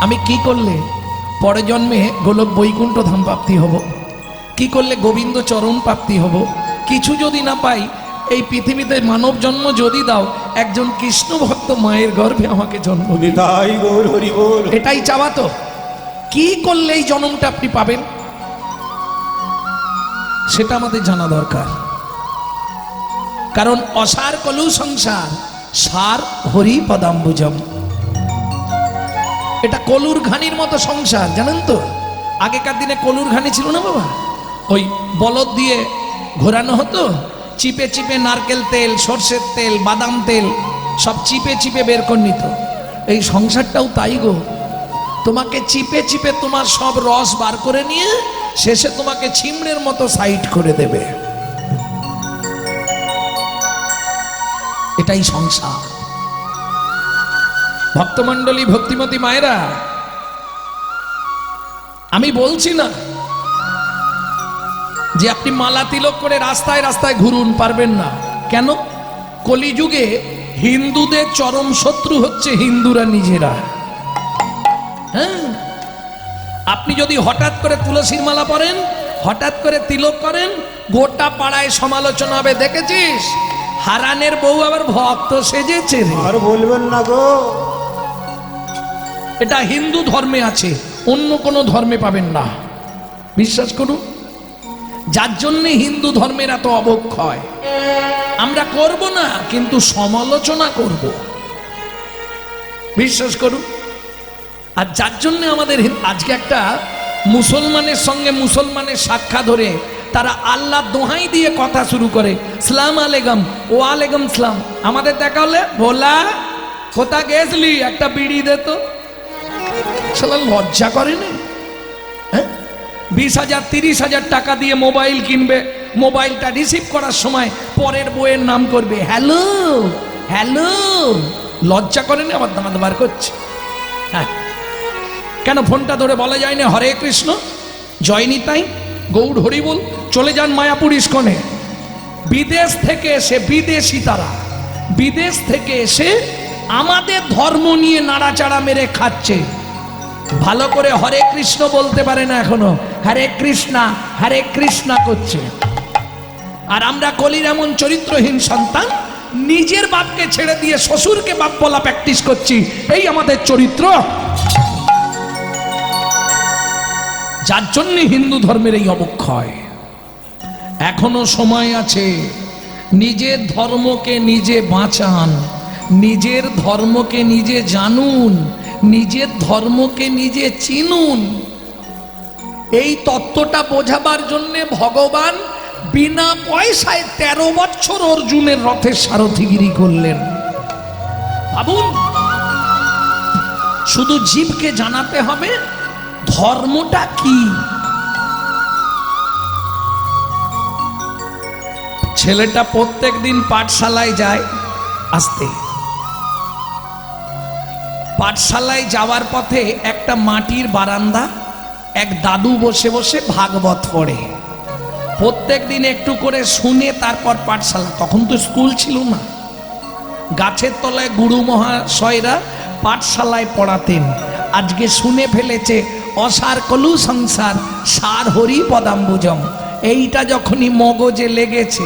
আমি কি করলে পরে জন্মে গোলক বৈকুণ্ঠ ধাম প্রাপ্তি হব, কি করলে গোবিন্দ চরণ প্রাপ্তি হব। কিছু যদি না পাই, এই পৃথিবীতে মানব জন্ম যদি দাও, একজন কৃষ্ণ ভক্ত মায়ের গর্ভে আমাকে জন্ম দিবে, এটাই চাওয়া। তো কি করলে এই জন্মটা আপনি পাবেন, সেটা আমাদের জানা দরকার। কারণ অসার কলু সংসার, সার হরি পদাম্বুজম। এটা কলুর ঘানির মতো সংসার, জানেন তো। আগেকার দিনে কলুর ঘানি ছিল না বাবা, ওই বলদ দিয়ে ঘোরানো হতো, চিপে চিপে নারকেল তেল, সর্ষের তেল, বাদাম তেল সব চিপে চিপে বের করে নিত। এই সংসারটাও তাই গো, তোমাকে চিপে চিপে তোমার সব রস বার করে নিয়ে শেষে তোমাকে ছিমড়ের মতো সাইড করে দেবে। এটাই সংসার। ভক্তমণ্ডলী, ভক্তিমতী মায়েরা, আমি বলছি না যে আপনি মালা তিলক করে রাস্তায় রাস্তায় ঘুরুন, পারবেন না। কেন? কলিযুগে হিন্দুদের চরম শত্রু হচ্ছে হিন্দুরা নিজেরা। হ্যাঁ, আপনি যদি হঠাৎ করে তুলসীর মালা পরেন, হঠাৎ করে তিলক করেন, গোটা পাড়ায় সমালোচনা হবে। দেখেছিস হারানের বউ আবার ভক্ত সেজেছে। আর বলবেন না গো, এটা হিন্দু ধর্মে আছে, অন্য কোনো ধর্মে পাবেন না, বিশ্বাস করুন। যার জন্যে হিন্দু ধর্মের এত অবক্ষয়। আমরা করব না, কিন্তু সমালোচনা করব, বিশ্বাস করুন। আর যার জন্য আমাদের আজকে একটা মুসলমানের সঙ্গে মুসলমানের সাক্ষা ধরে তারা আল্লাহ দোহাই দিয়ে কথা শুরু করে, সালাম আলাইকুম, ও আলাইকুম সালাম। আমাদের দেখা হলে ভোলা কোথা গেছলি, একটা বিড়ি দে তো। শালা লজ্জা করে না? 20,000 30,000 টাকা দিয়ে মোবাইল কিনবে, মোবাইলটা রিসিভ করার সময় পরের বইয়ের নাম করবে, হ্যালো হ্যালো। লজ্জা করে না? আবার দাঁত বার করছে। হ্যাঁ, কেন ফোনটা ধরে বলা যায় না হরে কৃষ্ণ, জয় নিতাই, গৌড় হরি বল, চলে যান মায়াপুর ইস্কনে। বিদেশ থেকে এসে, বিদেশি তারা বিদেশ থেকে এসে আমাদের ধর্ম নিয়ে নাড়াচাড়া মেরে খাচ্ছে। ভালো করে হরে কৃষ্ণ বলতে পারে না এখনো, হরে কৃষ্ণা করছে। আর আমরা কলির এমন চরিত্রহীন সন্তান, নিজের বাপকে ছেড়ে দিয়ে শ্বশুরকে বাপ বলা প্র্যাকটিস করছি। এই আমাদের চরিত্র, যার জন্য হিন্দু ধর্মের এই অবক্ষয়। এখনো সময় আছে, নিজের ধর্মকে নিজে বাঁচান, নিজের ধর্মকে নিজে জানুন, নিজের ধর্মকে নিজে চিনুন। এই তত্ত্বটা বোঝাবার জন্য ভগবান বিনা পয়সায় 13 বছর অর্জুনের রথের সারথিগিরি করলেন। ভাবুন, শুধু জীবকে জানাতে হবে ধর্মটা কি। ছেলেটা প্রত্যেক দিন পাঠশালায় যায়, আসতে পাঠশালায় যাওয়ার পথে একটা মাটির বারান্দা, এক দাদু বসে বসে ভাগবত পড়ে। প্রত্যেক দিন একটু করে শুনে তারপর পাঠশালা। তখন তো স্কুল ছিল না, গাছের তলায় গুরু মহাশয়রা পাঠশালায় পড়াতেন। আজকে শুনে ফেলেছে অসার কলু সংসার, সার হরি পদাম্বুজম। এইটা যখনই মগজে লেগেছে,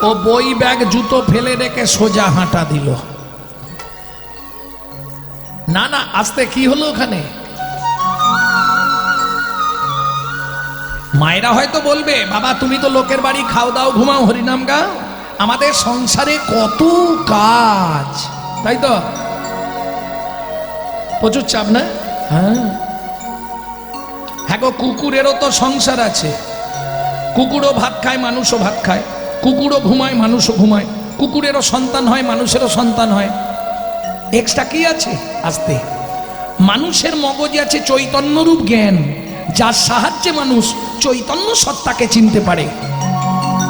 ও বই ব্যাগ জুতো ফেলে রেখে সোজা হাঁটা দিল। না না, আস্তে কি হলো ওখানে? মায়েরা হয়তো বলবে, বাবা তুমি তো লোকের বাড়ি খাও দাও ঘুমাও হরিনাম গাও, আমাদের সংসারে কত কাজ, তাই তো? প্রচুর চাপ না? হ্যাঁ হ্যাঁ গো, কুকুরেরও তো সংসার আছে। কুকুরও ভাত খায়, মানুষও ভাত খায়। কুকুরও ঘুমায়, মানুষও ঘুমায়। কুকুরেরও সন্তান হয়, মানুষেরও সন্তান হয়। এক্সট্রা কি আছে? আসতে মানুষের মগজে আছে চৈতন্যরূপ জ্ঞান, যার সাহায্যে মানুষ চৈতন্য সত্তাকে চিনতে পারে।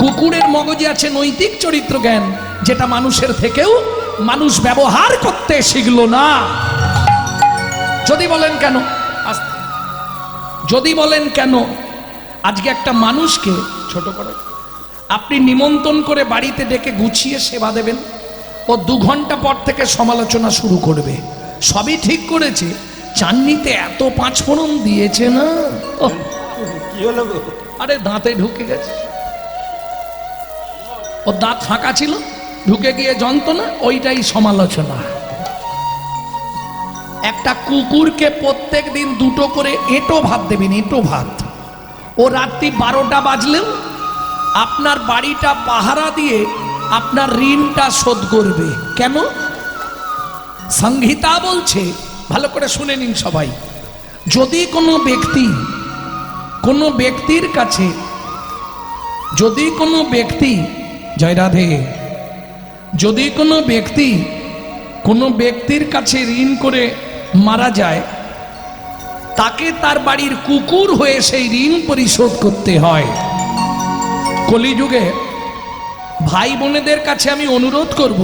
কুকুরের মগজে আছে নৈতিক চরিত্র জ্ঞান, যেটা মানুষের থেকেও মানুষ ব্যবহার করতে শিখল না। যদি বলেন কেন, যদি বলেন কেন, আজকে একটা মানুষকে ছোট করে আপনি নিমন্ত্রণ করে বাড়িতে ডেকে গুছিয়ে সেবা দেবেন, ও 2 ঘন্টা পর থেকে সমালোচনা শুরু করবে। সবই ঠিক করেছে, চাননিতে এত পাঁচফোড়ন দিয়েছে না, ওহ, কি হলো গো? আরে দাঁতে ঢুকে গেছে, ও দাঁত ফাঁকা ছিল, ঢুকে গিয়ে যন্ত্রণা, ওইটাই সমালোচনা। একটা কুকুরকে প্রত্যেক দিন 2টো করে এঁটো ভাত দেবেন, এঁটো ভাত। ও রাত্রি 12টা বাজলেও আপনার বাড়িটা পাহারা দিয়ে আপনার ঋণটা শোধ করবে। কেন? সংহিতা বলছে, ভালো করে শুনে নিন সবাই, যদি কোনো ব্যক্তির কাছে, যদি কোনো ব্যক্তি, জয় রাধে, যদি কোনো ব্যক্তির কাছে ঋণ করে মারা যায়, তাকে তার বাড়ির কুকুর হয়ে সেই ঋণ পরিশোধ করতে হয়। কলিযুগে ভাই বোনেদের কাছে আমি অনুরোধ করব,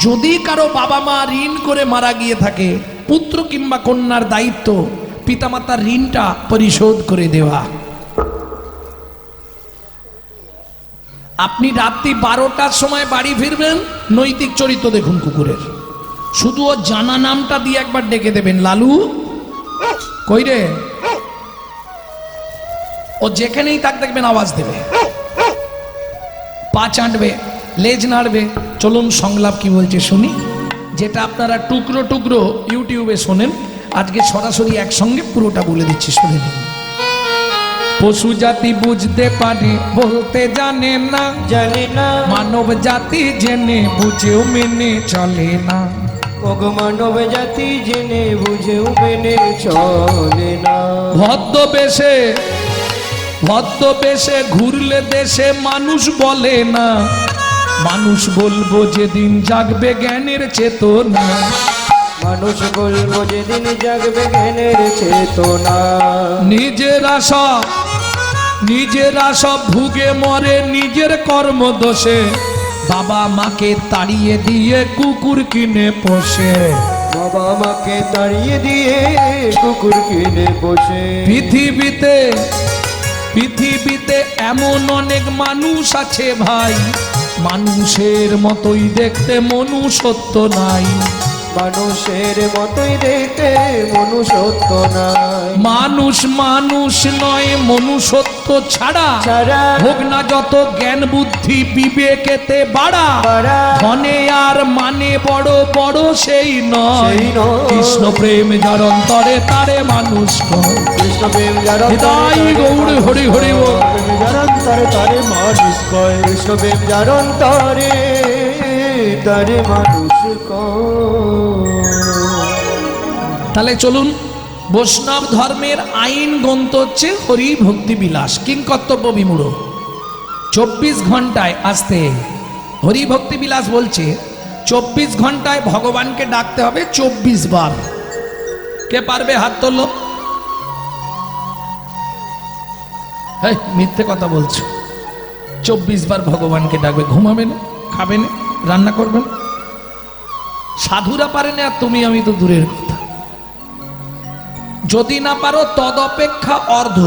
যদি কারো বাবা মা ঋণ করে মারা গিয়ে থাকে, পুত্র কিংবা কন্যার দায়িত্ব পিতামাতার ঋণটা পরিশোধ করে দেওয়া। আপনি রাত্রি 12টার সময় বাড়ি ফিরবেন, নৈতিক চরিত্র দেখুন কুকুরের, শুধু ও জানা নামটা দিয়ে একবার ডেকে দেবেন, লালু কই রে, ও যেখানেই তাক দেখবেন আওয়াজ দেবে, পা চাটবে, লেজ নাড়বে। চলুন সংলাপ কি বলছে শুনি, যেটা আপনারা টুকরো টুকরো ইউটিউবে শোনেন, আজকে সরাসরি একসঙ্গে পুরোটা বলে দিচ্ছি, শুনে নিন। পশু জাতি বুঝতে পারে, বলতে জানে না, মানব জাতি জেনে বুঝেও মেনে চলে না। মানব জাতি জেনে বুঝেও মেনে চলে না। ভদ্রবেশে ঘুরলে দেশে মানুষ বলে না, মানুষ বলবো যেদিন জাগবে জ্ঞানের চেতনা। মানুষ বলবো যেদিন জাগবে জ্ঞানের চেতনা। নিজেরা সব ভুগে মরে নিজের কর্ম দোষে, বাবা মাকে তাড়িয়ে দিয়ে কুকুর কিনে পোষে। বাবা মাকে তাড়িয়ে দিয়ে কুকুর কিনে পোষে। পৃথিবীতে এমন অনেক মানুষ আছে ভাই, মানুষের মতোই দেখতে মনুষ্যত্ব নাই। মানুষের মতোই দেখতে মনুষ্যত্ব নাই। মানুষ নয় মনুষ্যত্ব ছাড়া, হোক না যত জ্ঞান বুদ্ধি বিবেকেতে বাড়া, ধনে আর মানে বড় বড় সেই নয়। কৃষ্ণ প্রেম যার অন্তরে তারে মানুষ কয়। কৃষ্ণ প্রেম যার অন্তরে গৌড় হরি হরি বল। যার অন্তরে তারে মানুষ কয়। কৃষ্ণ প্রেম যার অন্তরে তারে মানুষ কয়। তাহলে চলুন, বৈষ্ণব ধর্মের আইন গ্রন্থ হচ্ছে হরি ভক্তি বিলাস, কিংকর্তব্য বিমূঢ়। 24 ঘন্টায় আসতে হরি ভক্তি বিলাস বলছে 24 ঘন্টায় ভগবানকে ডাকতে হবে 24 বার। কে পারবে হাত তোলো? হ্যাঁ, মিথ্যে কথা বলছো। 24 বার ভগবানকে ডাকবে, ঘুমাবে না, খাবে না, রান্না করবে না। সাধুরা পারে না, আর তুমি আমি তো দূরের কথা। যদি না পারো তদপেক্ষা অর্ধ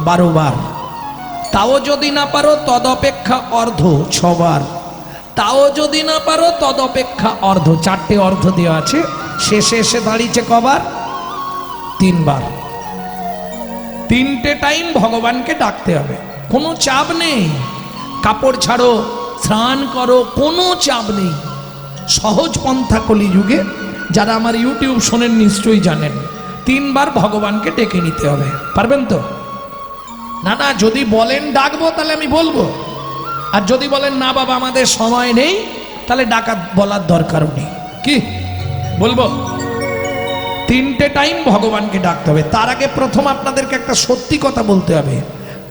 12 বার, তাও যদি না পারো তদপেক্ষা অর্ধ 6 বার, তাও যদি না পারো তদপেক্ষা অর্ধ, 4টে অর্ধ দেওয়া আছে। শেষে এসে দাঁড়িয়েছে কবার? 3 বার। 3টে টাইম ভগবানকে ডাকতে হবে, কোনো চাপ নেই। কাপড় ছাড়ো, স্নান করো, কোনো চাপ নেই। সহজ পন্থা কলিযুগে। যারা আমার ইউটিউব শোনেন নিশ্চয়ই জানেন, 3 বার ভগবানকে ডেকে নিতে হবে। পারবেন তো? না, যদি বলেন ডাকবো তাহলে আমি বলবো, আর যদি বলেন না বাবা আমাদের সময় নেই, তাহলে ডাকা বলার দরকারও নেই। কি বলবো? 3টে টাইম ভগবানকে ডাকতে হবে। তার আগে প্রথম আপনাদেরকে একটা সত্যি কথা বলতে হবে।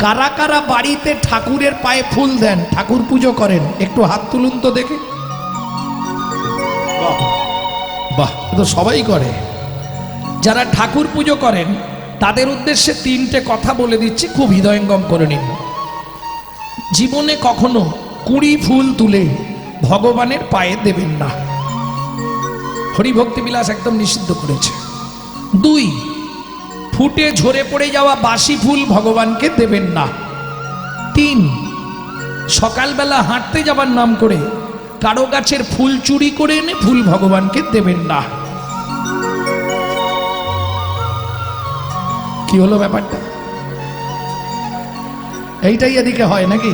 কারা কারা বাড়িতে ঠাকুরের পায়ে ফুল দেন, ঠাকুর পুজো করেন? একটু হাত তুলুন তো দেখে। বাহ, তো সবাই করে। যারা ঠাকুর পুজো করেন তাদের উদ্দেশ্যে 3টে কথা বলে দিচ্ছি, খুব হৃদয়ঙ্গম করে নিন। জীবনে কখনো 20 ফুল তুলে ভগবানের পায়ে দেবেন না, হরিভক্তি বিলাস একদম নিষিদ্ধ করেছে। 2, ফুটে ঝরে পড়ে যাওয়া বাসি ফুল ভগবানকে দেবেন না। 3, সকালবেলা হাঁটতে যাবার নাম করে কারো গাছের ফুল চুরি করে এনে ফুল ভগবানকে দেবেন না। কি হলো ব্যাপারটা? এইটাই এদিকে হয় নাকি?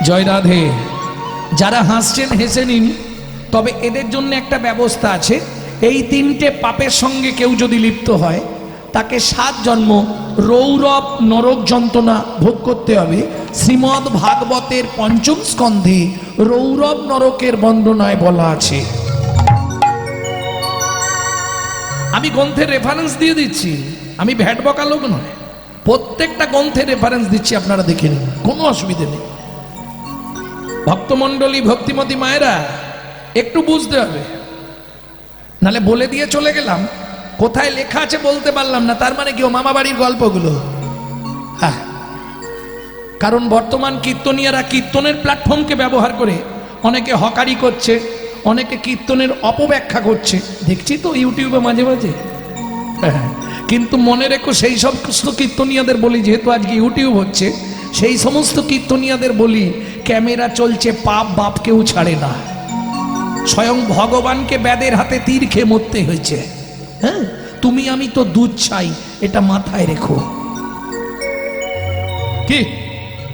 জয় রাধে। যারা হাসছেন হেসে নিন, তবে এদের জন্য একটা ব্যবস্থা আছে। এই তিনটে পাপের সঙ্গে কেউ যদি লিপ্ত হয়, তাকে 7 জন্ম রৌরব নরক যন্ত্রণা ভোগ করতে হবে। শ্রীমদ্ ভাগবতের 5ম স্কন্ধে রৌরব নরকের বর্ণনায় বলা আছে। আমি গ্রন্থের রেফারেন্স দিয়ে দিচ্ছি, আমি ভ্যাট বকা লোক নয়, প্রত্যেকটা গ্রন্থের রেফারেন্স দিচ্ছি, আপনারা দেখে নিন, কোনো অসুবিধে নেই। ভক্তমণ্ডলী, ভক্তিমতী মায়েরা, একটু বুঝতে হবে, নালে বলে দিয়ে চলে গেলাম, কোথায় লেখা আছে বলতে পারলাম না, তার মানে কি ও মামা বাড়ির গল্পগুলো? হ্যাঁ, কারণ বর্তমান কীর্তনীয়ারা কীর্তনের প্ল্যাটফর্মকে ব্যবহার করে অনেকে হকারি করছে, অনেকে কীর্তনের অপব্যাখ্যা করছে, দেখছি তো ইউটিউবে মাঝে মাঝে। হ্যাঁ, কিন্তু মনে রেখো, সেই সমস্ত কীর্তনীয়াদের বলি, যেহেতু আজকে ইউটিউব হচ্ছে, সেই সমস্ত কীর্তনীয়াদের বলি, ক্যামেরা চলছে, পাপ বাপ কেউ ছাড়ে না। স্বয়ং ভগবানকে ব্যাদের হাতে তীর খেয়ে মরতে হয়েছে। হ্যাঁ, তুমি আমি তো দুধ চাই, এটা মাথায় রেখো। কি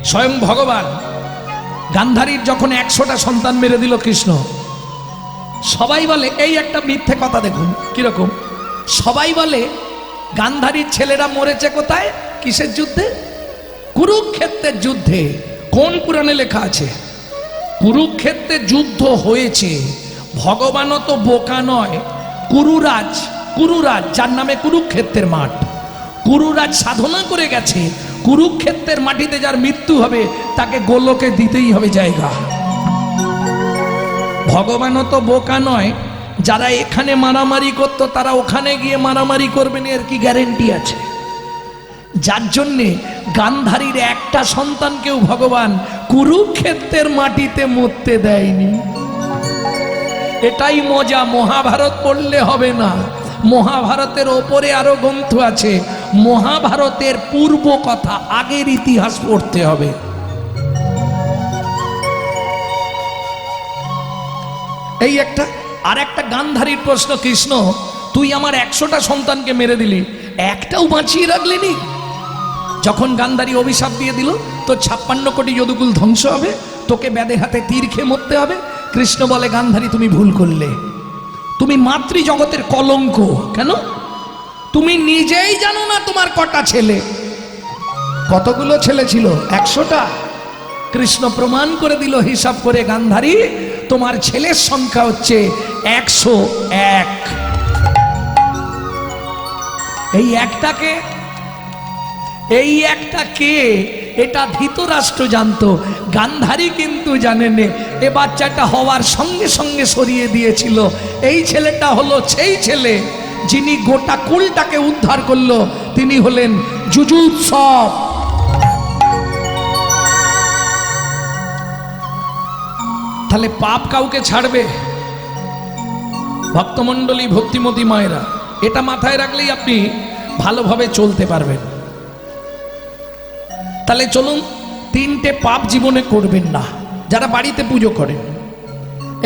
স্বয়ং ভগবান গান্ধারীর যখন 100টা সন্তান মেরে দিল কৃষ্ণ, সবাই বলে, এই একটা মিথ্যে কথা দেখুন কিরকম, সবাই বলে গান্ধারীর ছেলেরা মরেছে কোথায়? কিসের যুদ্ধে? কুরুক্ষেত্রের যুদ্ধে। কোন পুরাণে লেখা আছে? কুরুক্ষেত্রের যুদ্ধ হয়েছে। ভগবানও তো বোকা নয়। কুরুরাজ, যার নামে কুরুক্ষেত্রের মাঠ, কুরুরাজ সাধনা করে গেছে, কুরুক্ষেত্রের মাটিতে যার মৃত্যু হবে তাকে গোলকে দিতেই হবে জায়গা। ভগবানও তো বোকা নয়, যারা এখানে মারামারি করতো তারা ওখানে গিয়ে মারামারি করবেন, এর কি গ্যারেন্টি আছে? যার জন্যে গান্ধারীর একটা সন্তানকেও ভগবান কুরুক্ষেত্রের মাটিতে মরতে দেয়নি। এটাই মজা। মহাভারত পড়লে হবে না, মহাভারতের ওপরে আরো গ্রন্থ আছে, মহাভারতের পূর্ব কথা, আগের ইতিহাস পড়তে হবে। এই একটা। আর একটা গান্ধারীর প্রশ্ন, কৃষ্ণ তুই আমার 100টা সন্তানকে মেরে দিলি, একটাও বাঁচিয়ে রাখলিনি। যখন গান্ধারী অভিশাপ দিয়ে দিল, তো 56 কোটি যদুকুল ধ্বংস হবে, তোকে ব্যাদের হাতে তীর খেয়ে মরতে হবে। কৃষ্ণ বলে, গান্ধারী তুমি ভুল করলে, তুমি মাতৃ জগতের কলঙ্ক। কেন? তুমি নিজেই জানো না তোমার কটা ছেলে। কতগুলো ছেলে ছিল? 100টা। কৃষ্ণ প্রমাণ করে দিল হিসাব করে, গান্ধারী তোমার ছেলের সংখ্যা হচ্ছে 101। এই একটা কে এটা ধৃতরাষ্ট্র জানতো, গান্ধারী কিন্তু জানেন। এ বাচ্চাটা হওয়ার সঙ্গে সঙ্গে সরিয়ে দিয়েছিল। এই ছেলেটা হলো সেই ছেলে যিনি গোটা কুলটাকে উদ্ধার করলো, তিনি হলেন যুযুৎসব। তাহলে পাপ কাউকে ছাড়বে? ভক্তমণ্ডলী, ভক্তিমতী মায়েরা, এটা মাথায় রাখলেই আপনি ভালোভাবে চলতে পারবেন। তাহলে চলুন, 3টে পাপ জীবনে করবেন না যারা বাড়িতে পুজো করেন।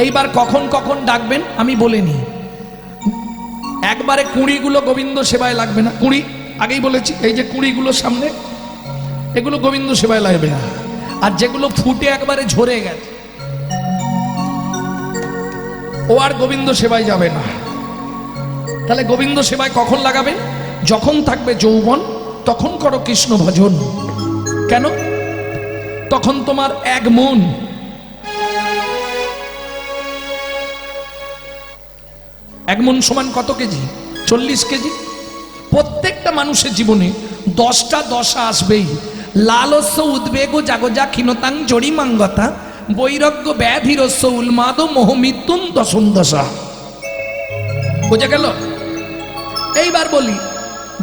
এইবার কখন কখন ডাকবেন আমি বলিনি। একবারে কুঁড়িগুলো গোবিন্দ সেবায় লাগবে না। কুঁড়ি আগেই বলেছি, এই যে কুঁড়িগুলো সামনে, এগুলো গোবিন্দ সেবায় লাগবে না। আর যেগুলো ফুটে একবারে ঝরে গেছে, ও আর গোবিন্দ সেবায় যাবে না। তাহলে গোবিন্দ সেবায় কখন লাগাবেন? যখন থাকবে যৌবন, তখন করো কৃষ্ণ ভজন। কেন? তখন তোমার 1 মন। এক মন সমান কত কেজি? 40 কেজি। প্রত্যেকটা মানুষের জীবনে 10টা দশা আসবেই। লালস্য উদ্বেগ জাগজা ক্ষীণতাং জড়িমাঙ্গতা বৈরাগ্য ব্যাধিরস্য উন্মাদ মোহ মৃত্যুন দশম দশা। বোঝা গেল? এইবার বলি,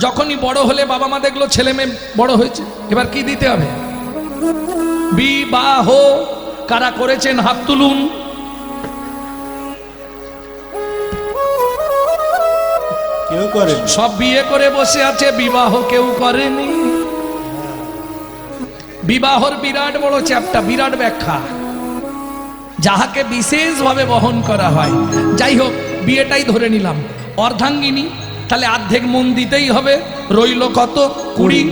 যখনই বড় হলে বাবা মা দেখলো ছেলে মেয়ে বড় হয়েছে, এবার কি দিতে হবে? বিবাহ। কারা করেছেন হাত তুলুন। কেউ করে? সব বিয়ে করে বসে আছে, বিবাহ কেউ করেনি। বিবাহর বিরাট বড় চ্যাপ্টার, বিরাট ব্যাখ্যা, যাহাকে বিশেষভাবে বহন করা হয়। যাই হোক, বিয়েটাই ধরে নিলাম। অর্ধাঙ্গিনী, তাহলে অর্ধেক মন দিতেই হবে, রইল কত? 20।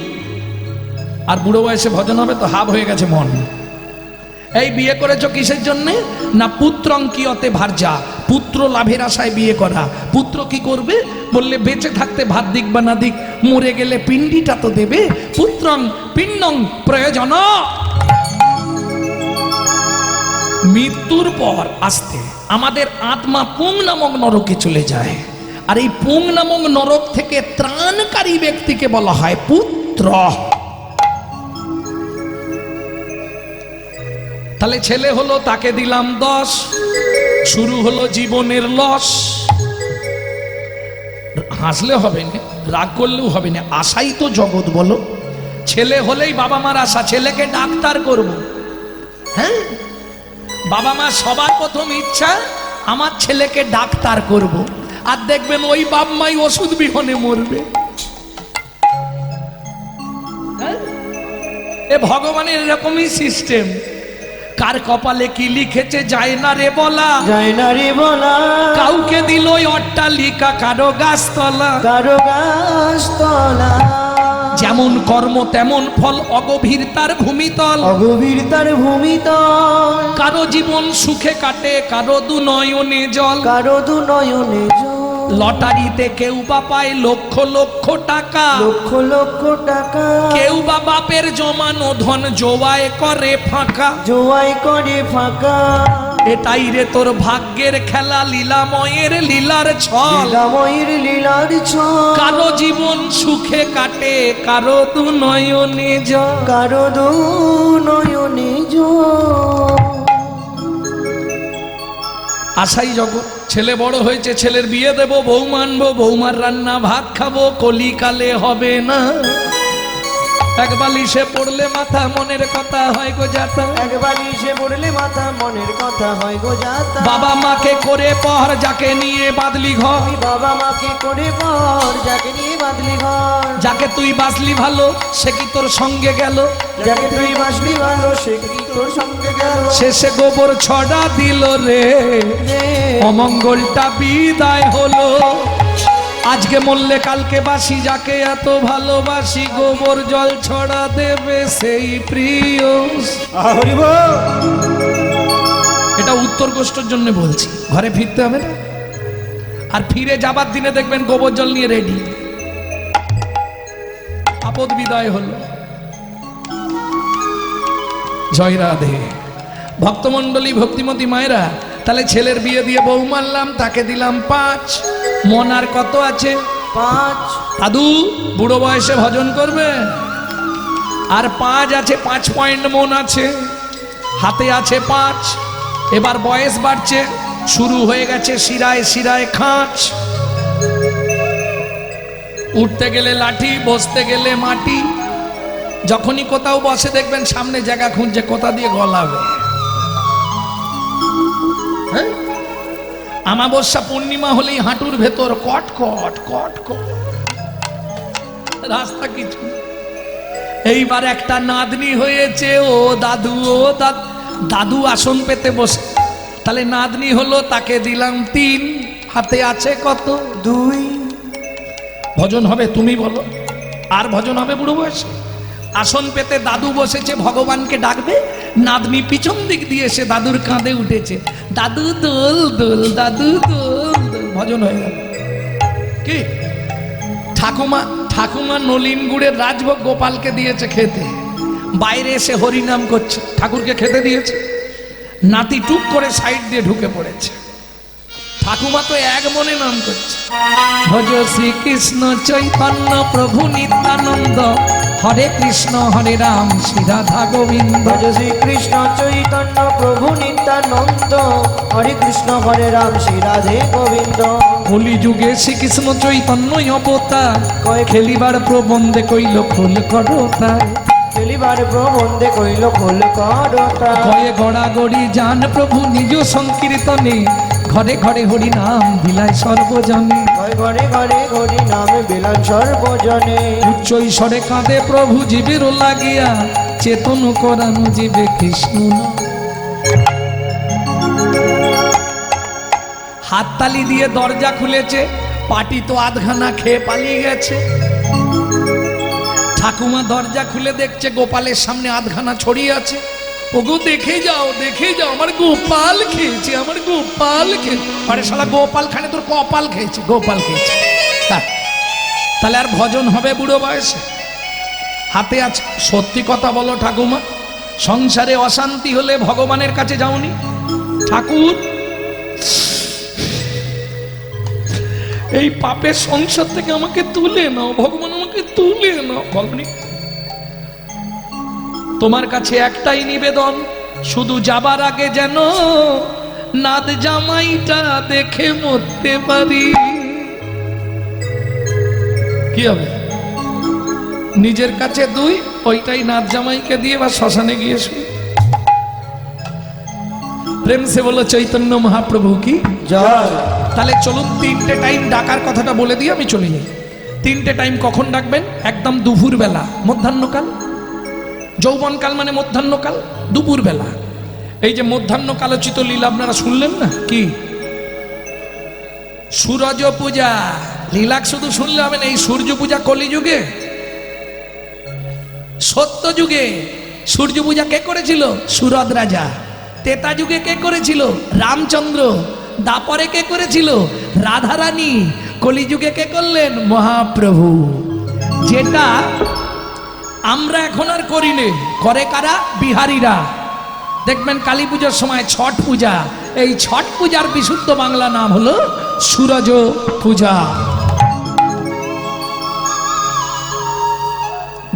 আর বুড়ো বয়সে ভজন হবে তো হাফ হয়ে গেছে মন। এই বিয়ে করেছো কিসের জন্যে? না পুত্রং কিয়তে ভার্যা, পুত্র লাভের আশায় বিয়ে করা। পুত্র কি করবে? বললে বেঁচে থাকতে ভাত দিক বা না দিক, মরে গেলে পিণ্ডিটা তো দেবে। পুত্রং পিণ্ডং প্রয়োজন। মৃত্যুর পর আসতে আমাদের আত্মা পুং নামক নরকে চলে যায়, আর এই পুং নামক নরক থেকে ত্রাণকারী ব্যক্তিকে বলা হয় পুত্র। তাহলে ছেলে হলো, তাকে দিলাম 10, শুরু হলো জীবনের লস। হাসলে হবে না, রাগ করলেও হবে না, আশাই তো জগৎ বলো। ছেলে হলেই বাবা মার আশা, ছেলেকে ডাক্তার করব। হ্যাঁ, বাবা মা সবার প্রথম ইচ্ছা আমার ছেলেকে ডাক্তার করব, আর দেখবেন ওই বাপ মাই ওষুধ বিহনে মরবে। হ্যাঁ? এ ভগবানের এরকমই সিস্টেম। কার কপালে কি লিখেছে যায় না রে বলা, যায় না রে বলা। কাউকে দিল অট্টালিকা, কারো গাছতলা। কারো গাছতলা। যেমন কর্ম তেমন ফল, অগভীর তার ভূমিতল। অগভীর তার ভূমিতল। কারো জীবন সুখে কাটে, কারো দু নয়নে জল। কারো দু নয়নে জল। লটারিতে কেউ বা পায় লক্ষ লক্ষ টাকা, লক্ষ লক্ষ টাকা। কেউ বা বাপের জমানো ধন জোয়ায় করে ফাঁকা। জোয়াই করে ফাঁকা। এটাই রে তোর ভাগ্যের খেলা, লীলাময়ের লীলার ছল। লীলাময়ের লীলার ছল। কারো জীবন সুখে কাটে, কারো দু নয়নে জল। কারো দু নয়নে জল। আশাই জগৎ। ছেলে বড় হয়েছে, ছেলের বিয়ে দেব, বউ মানবো, বৌমার রান্না ভাত খাবো, কলিকালে হবে না। এক বালিশে পড়লে মাথা, মনের কথা হয় গো যাতা। এক বালিশে পড়লে মাথা, মনের কথা হয় গো যাতা। বাবা মাকে করে পর, যাকে নিয়ে বাদলি ঘর। বাবা মাকে করে পর, যাকে নিয়ে বাঁধলি ঘর। যাকে তুই বাঁচলি ভালো, সে কি তোর সঙ্গে গেল? যাকে তুই বাঁচলি ভালো, সে কি তোর সঙ্গে গেল? শেষে গোবর ছড়া দিল রে, অমঙ্গলটা বিদায় হলো। আজকে মরলে কালকে বাসি, যাকে এত ভালোবাসি, গোবর জল ছড়া দেবে সেই প্রিয়। এটা উত্তর গোষ্ঠীর জন্য বলছি, ঘরে ফিরতে হবে না। আর ফিরে যাবার দিনে দেখবেন গোবর জল নিয়ে রেডি। আপদ বিদায় হলো। জয় রাধে। ভক্তমণ্ডলী, ভক্তিমতী মায়েরা, তাহলে ছেলের বিয়ে দিয়ে বউ মারলাম, তাকে দিলাম 5। মন আর কত আছে? 5। দাদু বুড়ো বয়সে ভজন করবে, আর 5 আছে, 5 পয়েন্ট মন আছে, হাতে আছে 5। এবার বয়স বাড়ছে, শুরু হয়ে গেছে শিরায় শিরায় খাঁচ। উঠতে গেলে লাঠি, বসতে গেলে মাটি। যখনই কোথাও বসে দেখবেন সামনে জায়গা খুঁজছে কোথা দিয়ে গলাবে। হ্যাঁ, আমাবস্যা পূর্ণিমা হলেই হাঁটুর ভেতর কট কট কট কট, রাস্তা কিছু। এইবার একটা নাতনি হয়েছে, ও দাদু, ও দাদু আসন পেতে বসে। তাহলে নাতনি হলো, তাকে দিলাম 3, হাতে আছে কত? 2। ভজন হবে? তুমি বলো। আর ভজন হবে বুড়ো বয়সে? আসন পেতে দাদু বসেছে, ভগবানকে ডাকবে, নাতনি পিছন দিক দিয়ে এসে দাদুর কাঁধে উঠেছে, দাদু দোল দোল, দাদু দোল দোল, ভজন হয়ে গেল। কি ঠাকুমা নলিন গুড়ের রাজভোগ গোপালকে দিয়েছে খেতে, বাইরে এসে হরিনাম করছে, ঠাকুরকে খেতে দিয়েছে। নাতি টুক করে সাইড দিয়ে ঢুকে পড়েছে, ঠাকুমা তো এক মনে নাম করছে, ভজ শ্রীকৃষ্ণ চৈতন্য প্রভু নিত্যানন্দ, হরে কৃষ্ণ হরে রাম শ্রী রাধা গোবিন্দ। ভজ শ্রীকৃষ্ণ চৈতন্য প্রভু নিত্যানন্দ, হরে কৃষ্ণ হরে রাম শ্রী রাধে গোবিন্দ। কলি যুগে শ্রীকৃষ্ণ চৈতন্য অবতার, কয় খেলিবার প্রবন্ধে কইল খোল করতা। খেলিবার প্রবন্ধে কইল খোল করতা। কয়ে গড়াগড়ি যান প্রভু নিজ সংকীর্তনে, ঘরে ঘরে হরি নাম বিলায় সর্বজনে। ঘরে ঘরে হরি নাম বিলান সর্বজনে। উচ্চ ঈশ্বরে কাঁদে প্রভু জীবের লাগিয়া, চেতন করানো জীবে কৃষ্ণ। হাততালি দিয়ে দরজা খুলেছে, পাটি তো আধখানা খেয়ে পালিয়ে গেছে। ঠাকুমা দরজা খুলে দেখছে গোপালের সামনে আধখানা ছড়িয়ে আছে। ওগো দেখে যাও আমার গোপাল খেয়েছে, আমার গোপাল খেয়েছে। আরে শালা গোপাল খানে তোর কপাল খেয়েছে, গোপাল খেয়েছে। তাহলে আর ভজন হবে বুড়ো বয়সে? হাতে আছে। সত্যি কথা বলো ঠাকুমা, সংসারে অশান্তি হলে ভগবানের কাছে যাওনি? ঠাকুর এই পাপের সংসার থেকে আমাকে তুলে নাও, ভগবান আমাকে তুলে নাও। বলনি তোমার কাছে একটাই নিবেদন, শুধু যাবার আগে যেন নাদ জামাইটা দেখে মরতে পারি। কি হবে? নিজের কাছে 2, ওইটাই নাদ জামাইকে দিয়ে বা শ্মশানে গিয়ে শুই। প্রেম সে বলো চৈতন্য মহাপ্রভু কি জয়। তাহলে চলুন 3টে টাইম ডাকার কথাটা বলে দিয়ে আমি চলে যাই। 3টে টাইম কখন ডাকবেন? একদম দুপুর বেলা, মধ্যাহ্নকাল। যৌবনকাল মানে মধ্যাহ্নকাল, দুপুর বেলা। এই যে মধ্যাহ্নকালোচিত লীলা আপনারা শুনলেন না? কি সূরজ পূজা লীলা শুধু শুনলে হবে না। এই সূর্য পূজা কলিযুগে, সত্য যুগে সূর্য পূজা কে করেছিল? সুরদ রাজা। তেতা যুগে কে করেছিল? রামচন্দ্র। দাপরে কে করেছিল? রাধারানী। কলিযুগে কে করলেন? মহাপ্রভু। যেটা আমরা এখন আর করি নে, করে কারা? বিহারীরা। দেখবেন কালী পুজোর সময় ছট পূজা, এই ছট পূজার বিশুদ্ধ বাংলা নাম হলো সূরজ পূজা।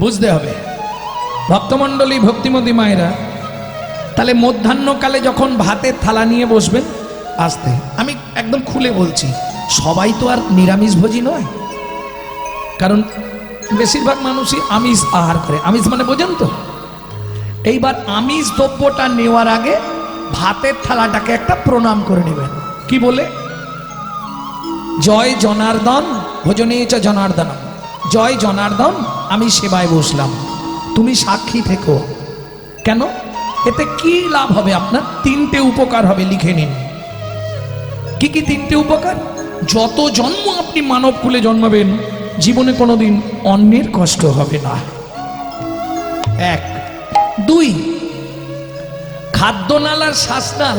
বুঝতে হবে ভক্তমণ্ডলী, ভক্তিমতী মায়েরা। তাহলে মধ্যাহ্নকালে যখন ভাতের থালা নিয়ে বসবেন, আসতে আমি একদম খুলে বলছি, সবাই তো আর নিরামিষ ভোজী নয়, কারণ বেশিরভাগ মানুষই আমিষ আহার করে। আমিষ মানে বোঝেন তো? এইবার আমিষ দ্রব্যটা নেওয়ার আগে ভাতের থালাটাকে একটা প্রণাম করে নেবেন। কি বলে? জয় জনার্দন ভোজনে চ জনার্দন, জয় জনার্দন আমি সেবায় বসলাম, তুমি সাক্ষী থেকো। কেন? এতে কি লাভ হবে আপনার? 3টে উপকার হবে, লিখে নিন। কি কি 3টে উপকার? যত জন্ম আপনি মানব কুলে জন্মাবেন, জীবনে কোনোদিন অন্যের কষ্ট হবে না। 1। 2, খাদ্যনাল আর শ্বাসনাল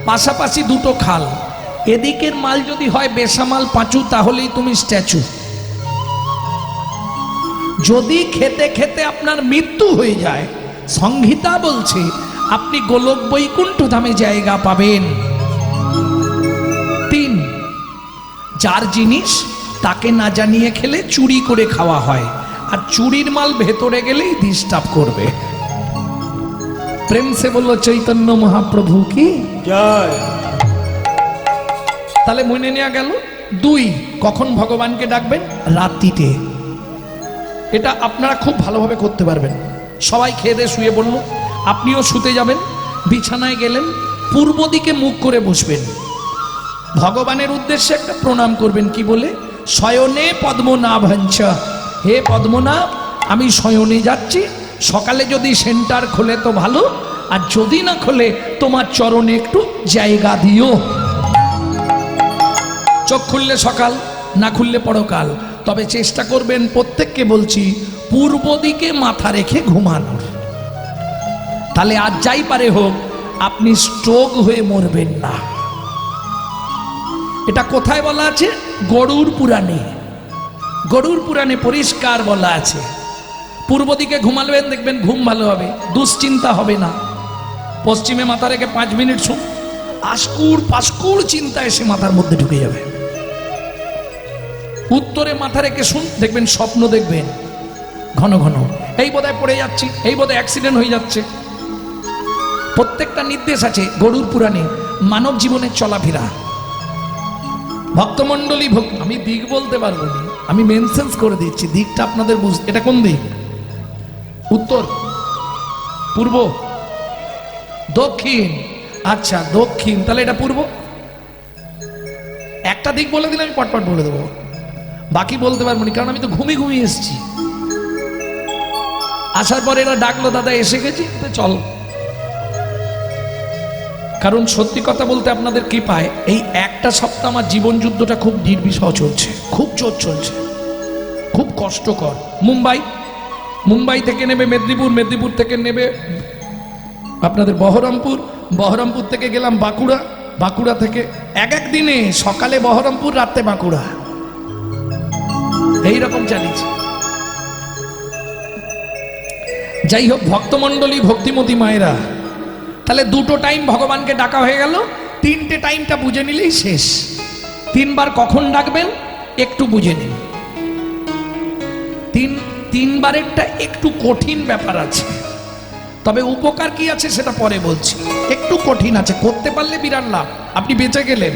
পাশাপাশি 2টো খাল। এদিকের মাল যদি হয় বেসামাল পাঁচু, তাহলেই তুমি স্ট্যাচু। যদি খেতে খেতে আপনার মৃত্যু হয়ে যায়, সংহিতা বলছে আপনি গোলক বৈকুণ্ঠ ধামে জায়গা পাবেন। 3, যার জিনিস তাকে না জানিয়ে খেলে চুরি করে খাওয়া হয়, আর চুরির মাল ভেতরে গেলেই ডিস্টার্ব করবে। প্রেম সে বললো চৈতন্য মহাপ্রভু কি জয়। তাহলে মনে নেওয়া গেল। 2, কখন ভগবানকে ডাকবেন? রাত্রিতে। এটা আপনারা খুব ভালোভাবে করতে পারবেন। সবাই খেয়ে দিয়ে শুয়ে পড়ল, আপনিও শুতে যাবেন, বিছানায় গেলেন, পূর্ব দিকে মুখ করে বসবেন, ভগবানের উদ্দেশ্যে একটা প্রণাম করবেন। কি বলে? শয়নে পদ্মনাভঞ্চ, হে পদ্মনাভ আমি শয়নে যাচ্ছি, সকালে যদি সেন্টার খোলে তো ভালো, আর যদি না খোলে তোমার চরণে একটু জায়গা দিও। চোখ খুললে সকাল, না খুললে পরকাল। তবে চেষ্টা করবেন, প্রত্যেককে বলছি, পূর্ব দিকে মাথা রেখে ঘুমানোর। তাহলে আজ যাই পারে হোক আপনি স্ট্রোক হয়ে মরবেন না। এটা কোথায় বলা আছে? গরুড় পুরাণে। গরুড় পুরাণে পরিষ্কার বলা আছে, পূর্ব দিকে ঘুমালবেন, দেখবেন ঘুম ভালো হবে, দুশ্চিন্তা হবে না। পশ্চিমে মাথা রেখে 5 মিনিট শুন, আস্কুড় পাস্কুড় চিন্তা এসে মাথার মধ্যে ঢুকে যাবে। উত্তরে মাথা রেখে শুন, দেখবেন স্বপ্ন দেখবেন ঘন ঘন, এই বোধহয় পড়ে যাচ্ছি, এই বোধহয় অ্যাক্সিডেন্ট হয়ে যাচ্ছে। প্রত্যেকটা নির্দেশ আছে গরুড় পুরাণে মানব জীবনের চলাফেরা। ভক্তমণ্ডলী, আমি দিক বলতে পারবো না, আমি মেনশনস করে দিচ্ছি, দিকটা আপনাদের বুঝতে। এটা কোন দিক? উত্তর, পূর্ব, দক্ষিণ। আচ্ছা দক্ষিণ, তাহলে এটা পূর্ব। একটা দিক বলে দিলে আমি পটপট বলে দেবো, বাকি বলতে পারবো না, কারণ আমি তো ঘুমিয়ে এসেছি। আসার পরে এরা ডাকলো, দাদা এসে গেছি, চল। কারণ সত্যি কথা বলতে আপনাদের কি পায়, এই একটা সপ্তাহ আমার জীবন যুদ্ধটা খুব নির্বিষহ চলছে, খুব জোর চলছে, খুব কষ্টকর। মুম্বাই থেকে নেবে মেদিনীপুর, মেদিনীপুর থেকে নেবে আপনাদের বহরমপুর, বহরমপুর থেকে গেলাম বাঁকুড়া, বাঁকুড়া থেকে এক দিনে সকালে বহরমপুর, রাতে বাঁকুড়া, এইরকম চালিয়েছে। যাই হোক ভক্তমণ্ডলী, ভক্তিমতী মায়েরা, তাহলে দুটো টাইম ভগবানকে ডাকা হয়ে গেল, তিনটে টাইমটা বুঝে নিলেই শেষ। তিনবার কখন ডাকবেন একটু বুঝে নিন। তিনবারেরটা একটু কঠিন ব্যাপার আছে, তবে উপকার কি আছে সেটা পরে বলছি। একটু কঠিন আছে, করতে পারলে বিরাট লাভ, আপনি বেঁচে গেলেন।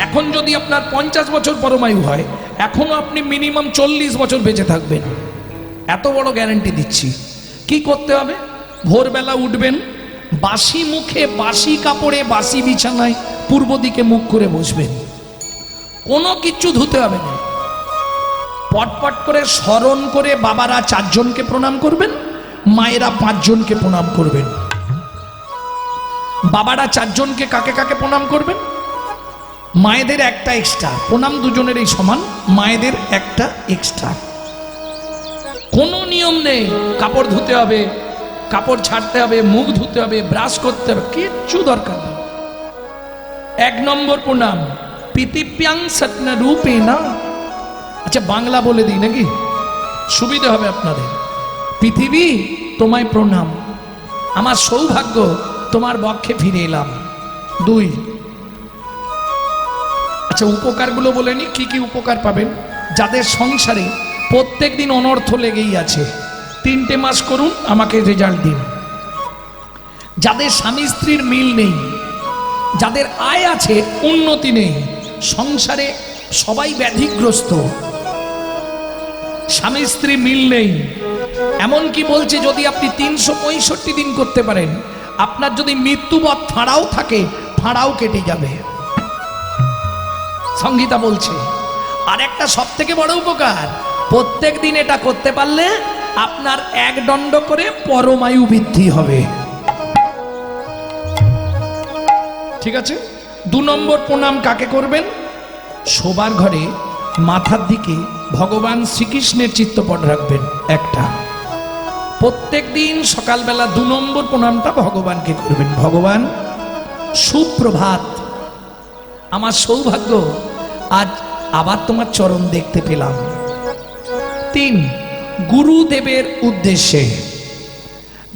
এখন যদি আপনার 50 বছর পরমায়ু হয়, এখনো আপনি মিনিমাম 40 বছর বেঁচে থাকবেন, এত বড় গ্যারান্টি দিচ্ছি। কি করতে হবে? ভোরবেলা উঠবেন, বাসি মুখে, বাসি কাপড়ে, বাসি বিছানায় পূর্ব দিকে মুখ করে বসবেন, কোনো কিচ্ছু ধুতে হবে না। পটপট করে স্মরণ করে বাবারা 4 জনকে প্রণাম করবেন, মায়েরা 5 জনকে প্রণাম করবেন। বাবারা 4 জনকে কাকে কাকে প্রণাম করবেন? মায়েদের একটা এক্সট্রা প্রণাম, দুজনেরই সমান, মায়েদের একটা এক্সট্রা। কোনো নিয়ম নেই কাপড় ধুতে হবে, কাপড় ছাড়তে হবে, মুখ ধুতে হবে, ব্রাশ করতে হবে, কিচ্ছু দরকার নেই। 1 নম্বর প্রণাম, পিতিপ্যাং সত্ন রূপে না। আচ্ছা বাংলা বলে দিই নাকি, সুবিধা হবে আপনাদের। পৃথিবী তোমায় প্রণাম, আমার সৌভাগ্য তোমার বক্ষে ফিরে এলাম। 2, আচ্ছা উপকারগুলো বলে নি, কি কি উপকার পাবেন। যাদের সংসারে প্রত্যেক দিন অনর্থ লেগেই আছে, 3টে মাস করুন, আমাকে রেজাল্ট দিন। যাদের স্বামী স্ত্রীর মিল নেই, যাদের আয় আছে উন্নতি নেই, সংসারে সবাই ব্যাধিগ্রস্ত, স্বামী স্ত্রী মিল নেই, এমনকি বলছে যদি আপনি 365 দিন করতে পারেন, আপনার যদি মৃত্যুবৎ ফাঁড়াও থাকে, ফাঁড়াও কেটে যাবে, সংহিতা বলছে। আর একটা সব থেকে বড় উপকার, প্রত্যেক দিন এটা করতে পারলে আপনার 1 দণ্ড করে পরমায়ু বৃদ্ধি হবে। ঠিক আছে। 2 নম্বর প্রণাম কাকে করবেন? শোবার ঘরে মাথার দিকে ভগবান শ্রীকৃষ্ণের চিত্রপট রাখবেন একটা। প্রত্যেক দিন সকালবেলা 2 নম্বর প্রণামটা ভগবানকে করবেন। ভগবান সুপ্রভাত, আমার সৌভাগ্য আজ আবার তোমার চরণ দেখতে পেলাম। 3, গুরুদেবের উদ্দেশ্যে,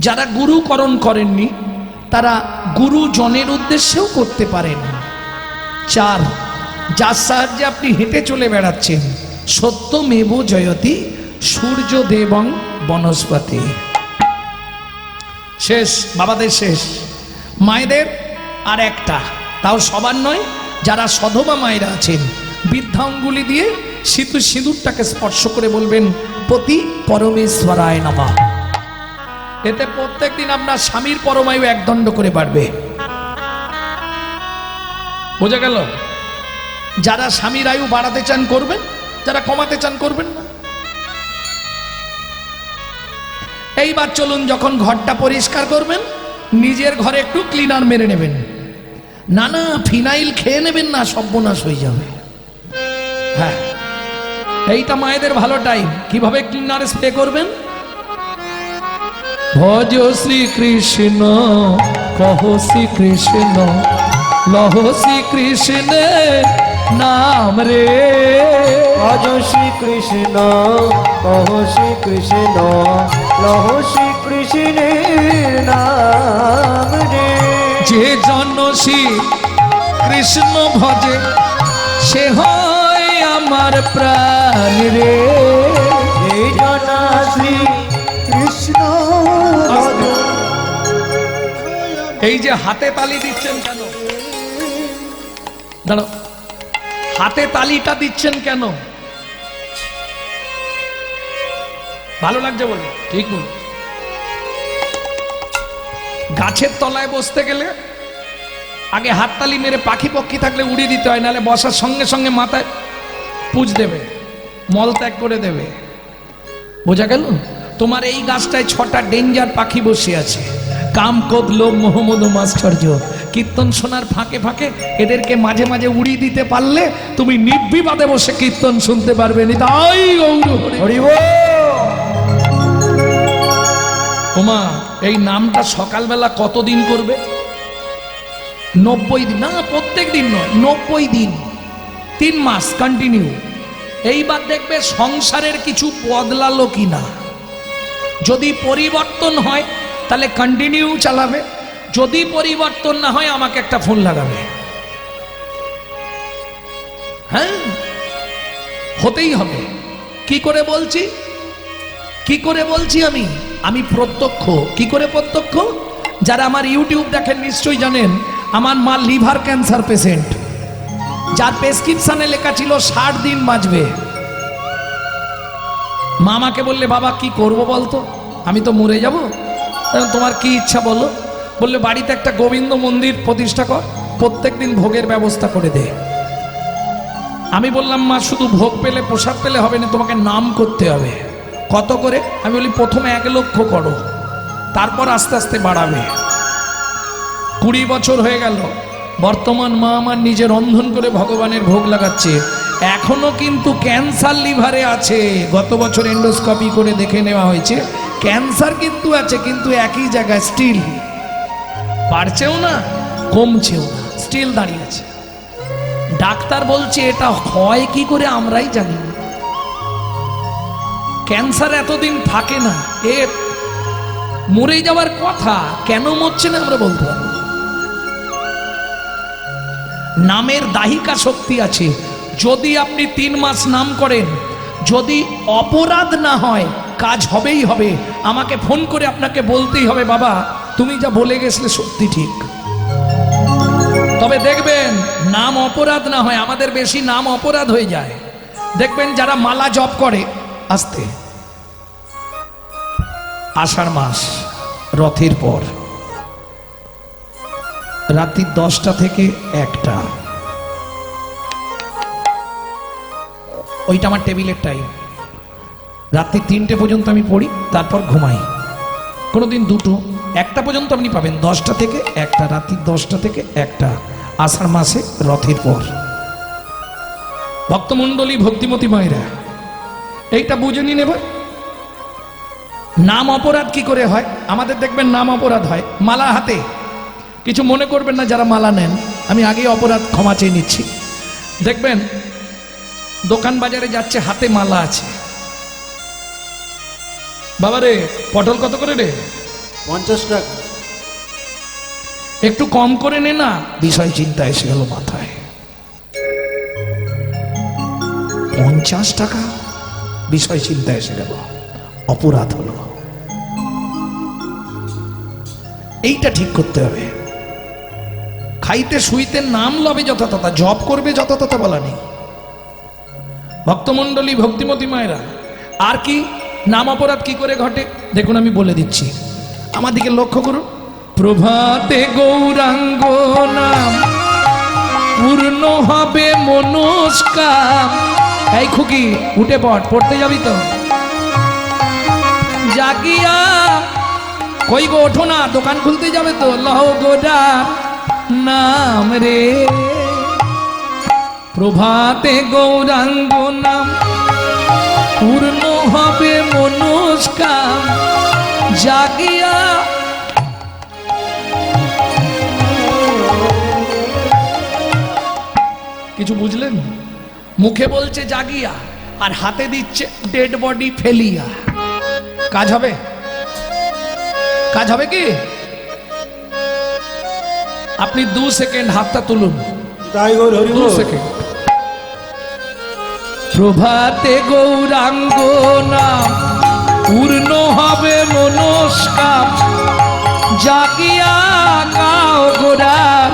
যারা গুরুকরণ করেননি তারা গুরুজনের উদ্দেশ্যেও করতে পারেন। 4, যার সাহায্যে আপনি হেঁটে চলে বেড়াচ্ছেন, সত্যমেব জয়তি সূর্যদেবং বনস্পতি। শেষ, বাবাদের শেষ। মায়েদের আর একটা, তাও সবার নয়, যারা সধবা মায়েরা আছেন, বৃদ্ধাঙ্গুলি দিয়ে সিঁদুরটাকে স্পর্শ করে বলবেন পতি পরমেশ্বরায় নমঃ। এতে প্রত্যেক দিন আপনার স্বামীর পরমায়ু 1 দণ্ড করে বাড়বে। বোঝা গেল? যারা স্বামীর আয়ু বাড়াতে চান করবেন, যারা কমাতে চান করবেন না। এইবার চলুন, যখন ঘরটা পরিষ্কার করবেন, নিজের ঘরে একটু ক্লিনার মেরে নেবেন। না না, ফিনাইল খেয়ে নেবেন না, সর্বনাশ হয়ে যাবে। হ্যাঁ, এইটা মায়েদের ভালো টাইম। কিভাবে ক্লিনার স্প্রে করবেন? ভজ শ্রীকৃষ্ণ, কহ শ্রীকৃষ্ণ, লহ শ্রীকৃষ্ণ নাম রে। ভজ শ্রীকৃষ্ণ, কহ শ্রীকৃষ্ণ, লহ শ্রীকৃষ্ণের নাম রে। যে জন শ্রী কৃষ্ণ ভজে, সে হয় আমার প্রাণ রে। এই জনা শ্রী কৃষ্ণ ভজ। এই যে হাতে তালি দিচ্ছেন কেন? দাঁড়াও, হাতে তালিটা দিচ্ছেন কেন? ভালো লাগছে বলে? ঠিক বল। গাছের তলায় বসতে গেলে আগে হাততালি মেরে পাখি পক্ষী থাকলে উড়িয়ে দিতে হয়, নাহলে বসার সঙ্গে সঙ্গে মাথায় পুজ দেবে, মল ত্যাগ করে দেবে। বোঝা গেল? তোমার এই গাছটায় 6টা ডেঞ্জার পাখি বসে আছে, কাম, ক্রোধ, লোভ, মোহ, মদ, মাশ্চর্য। কীর্তন শোনার ফাঁকে ফাঁকে এদেরকে মাঝে মাঝে উড়িয়ে দিতে পারলে তুমি নির্বিবাদে বসে কীর্তন শুনতে পারবে। নিতাই গৌর হরি। হরি বল। ওমা, এই নামটা সকালবেলা কতদিন করবে? 90 দিন, না প্রত্যেক দিন নয়, 90 দিন, 3 মাস কন্টিনিউ। এইবার দেখবে সংসারের কিছু বদলালো কিনা। যদি পরিবর্তন হয় তাহলে কন্টিনিউ চালাবে, যদি পরিবর্তন না হয় আমাকে একটা ফোন লাগাবে। হ্যাঁ, হতেই হবে। কি করে বলছি, কি করে বলছি আমি প্রত্যক্ষ। কি করে প্রত্যক্ষ? যারা আমার ইউটিউব দেখেন নিশ্চয়ই জানেন, আমার মা লিভার ক্যান্সার পেশেন্ট, যার প্রেসক্রিপশনে লেখা ছিল 60 দিন বাঁচবে। মা আমাকে বললে, বাবা কি করব বলতো, আমি তো মরে যাব, তোমার কি ইচ্ছা বলো? বললে, বাড়িতে একটা গোবিন্দ মন্দির প্রতিষ্ঠা কর, প্রত্যেক দিন ভোগের ব্যবস্থা করে দে। আমি বললাম, মা শুধু ভোগ পেলে প্রসাদ পেলে হবে না, তোমাকে নাম করতে হবে। কত করে? আমি বলি, প্রথমে 1 লক্ষ করো, তারপর আস্তে আস্তে বাড়াবে। 20 বছর হয়ে গেল, বর্তমান মা আমার নিজে রন্ধন করে ভগবানের ভোগ লাগাচ্ছে। এখনো কিন্তু ক্যান্সার লিভারে আছে। গত বছর এন্ডোস্কোপি করে দেখে নেওয়া হয়েছে, ক্যান্সার কিন্তু আছে, কিন্তু একই জায়গায় স্টিল, বাড়ছেও না কমছেও না, স্টিল দাঁড়িয়ে আছে। ডাক্তার বলছে এটা হয় কি করে আমরাই জানি না। ক্যান্সার এতদিন থাকে না, এ মরে যাওয়ার কথা, কেন মরছে না আমরা বলতে পারবো। নামের দাহিকা শক্তি আছে। যদি আপনি 3 মাস নাম করেন, যদি অপরাধ না হয়, কাজ হবেই হবে। আমাকে ফোন করে আপনাকে বলতেই হবে, বাবা তুমি যা বলে গেছিলে সত্যি ঠিক। তবে দেখবেন নাম অপরাধ না হয়, আমাদের বেশি নাম অপরাধ হয়ে যায়। দেখবেন যারা মালা জপ করে, আস্তে, আষাঢ় মাস রথের পর রাত্রি 10টা থেকে 1টা, ওইটা আমার টেবিলের টাইম। রাত্রি 3টে পর্যন্ত আমি পড়ি, তারপর ঘুমাই। কোনোদিন 2টো, 1টা পর্যন্ত আপনি পাবেন, 10টা থেকে 1টা, রাত্রি 10টা থেকে 1টা, আষাঢ় মাসে রথের পর। ভক্তমণ্ডলী, ভক্তিমতী মায়েরা, এইটা বুঝে নিন। এবার নাম অপরাধ কি করে হয়? আমাদের দেখবেন নাম অপরাধ হয় মালা হাতে। কিছু মনে করবেন না যারা মালা নেন, আমি আগেই অপরাধ ক্ষমা চেয়ে নিচ্ছি। দেখবেন দোকান বাজারে যাচ্ছে, হাতে মালা আছে। বাবারে পটল কত করে রে? 50 টাকা। একটু কম করে নে না। বিষয় চিন্তা এসে গেল মাথায়। 50 টাকা, বিষয় চিন্তা এসে গেল, অপরাধ হলো। এইটা ঠিক করতে হবে। খাইতে শুইতে নাম লবে যথাতথা, জপ করবে যথাতথা বলা নেই। ভক্তমণ্ডলী, ভক্তিমতী মায়েরা, আর কি নাম অপরাধ কি করে ঘটে দেখুন, আমি বলে দিচ্ছি, আমার দিকে লক্ষ্য করুন। প্রভাতে গৌরাঙ্গ নাম পূর্ণ হবে মনস্কাম। এই খুকি উঠে পড়, পড়তে যাবি তো? জাগিয়া, কই গো ওঠো না, দোকান খুলতে যাবে তো। লহ গোডা নাম রে, প্রভাতে গৌরাঙ্গ নাম পূর্ণ হবে মনস্কাম। জাগিয়া, কিছু বুঝলেন? মুখে বলছে জাগিয়া, আর হাতে দিচ্ছে ডেড বডি ফেলিয়া। কাজ হবে? কাজ হবে কি? আপনি 2 সেকেন্ড হাতটা তুলুন, তাই গৌর হরি 2 বল। সেকেন্ড। প্রভাতে গৌরাঙ্গ নাম পূর্ণ হবে মনস্কাম। জাগিয়া গাও গোরার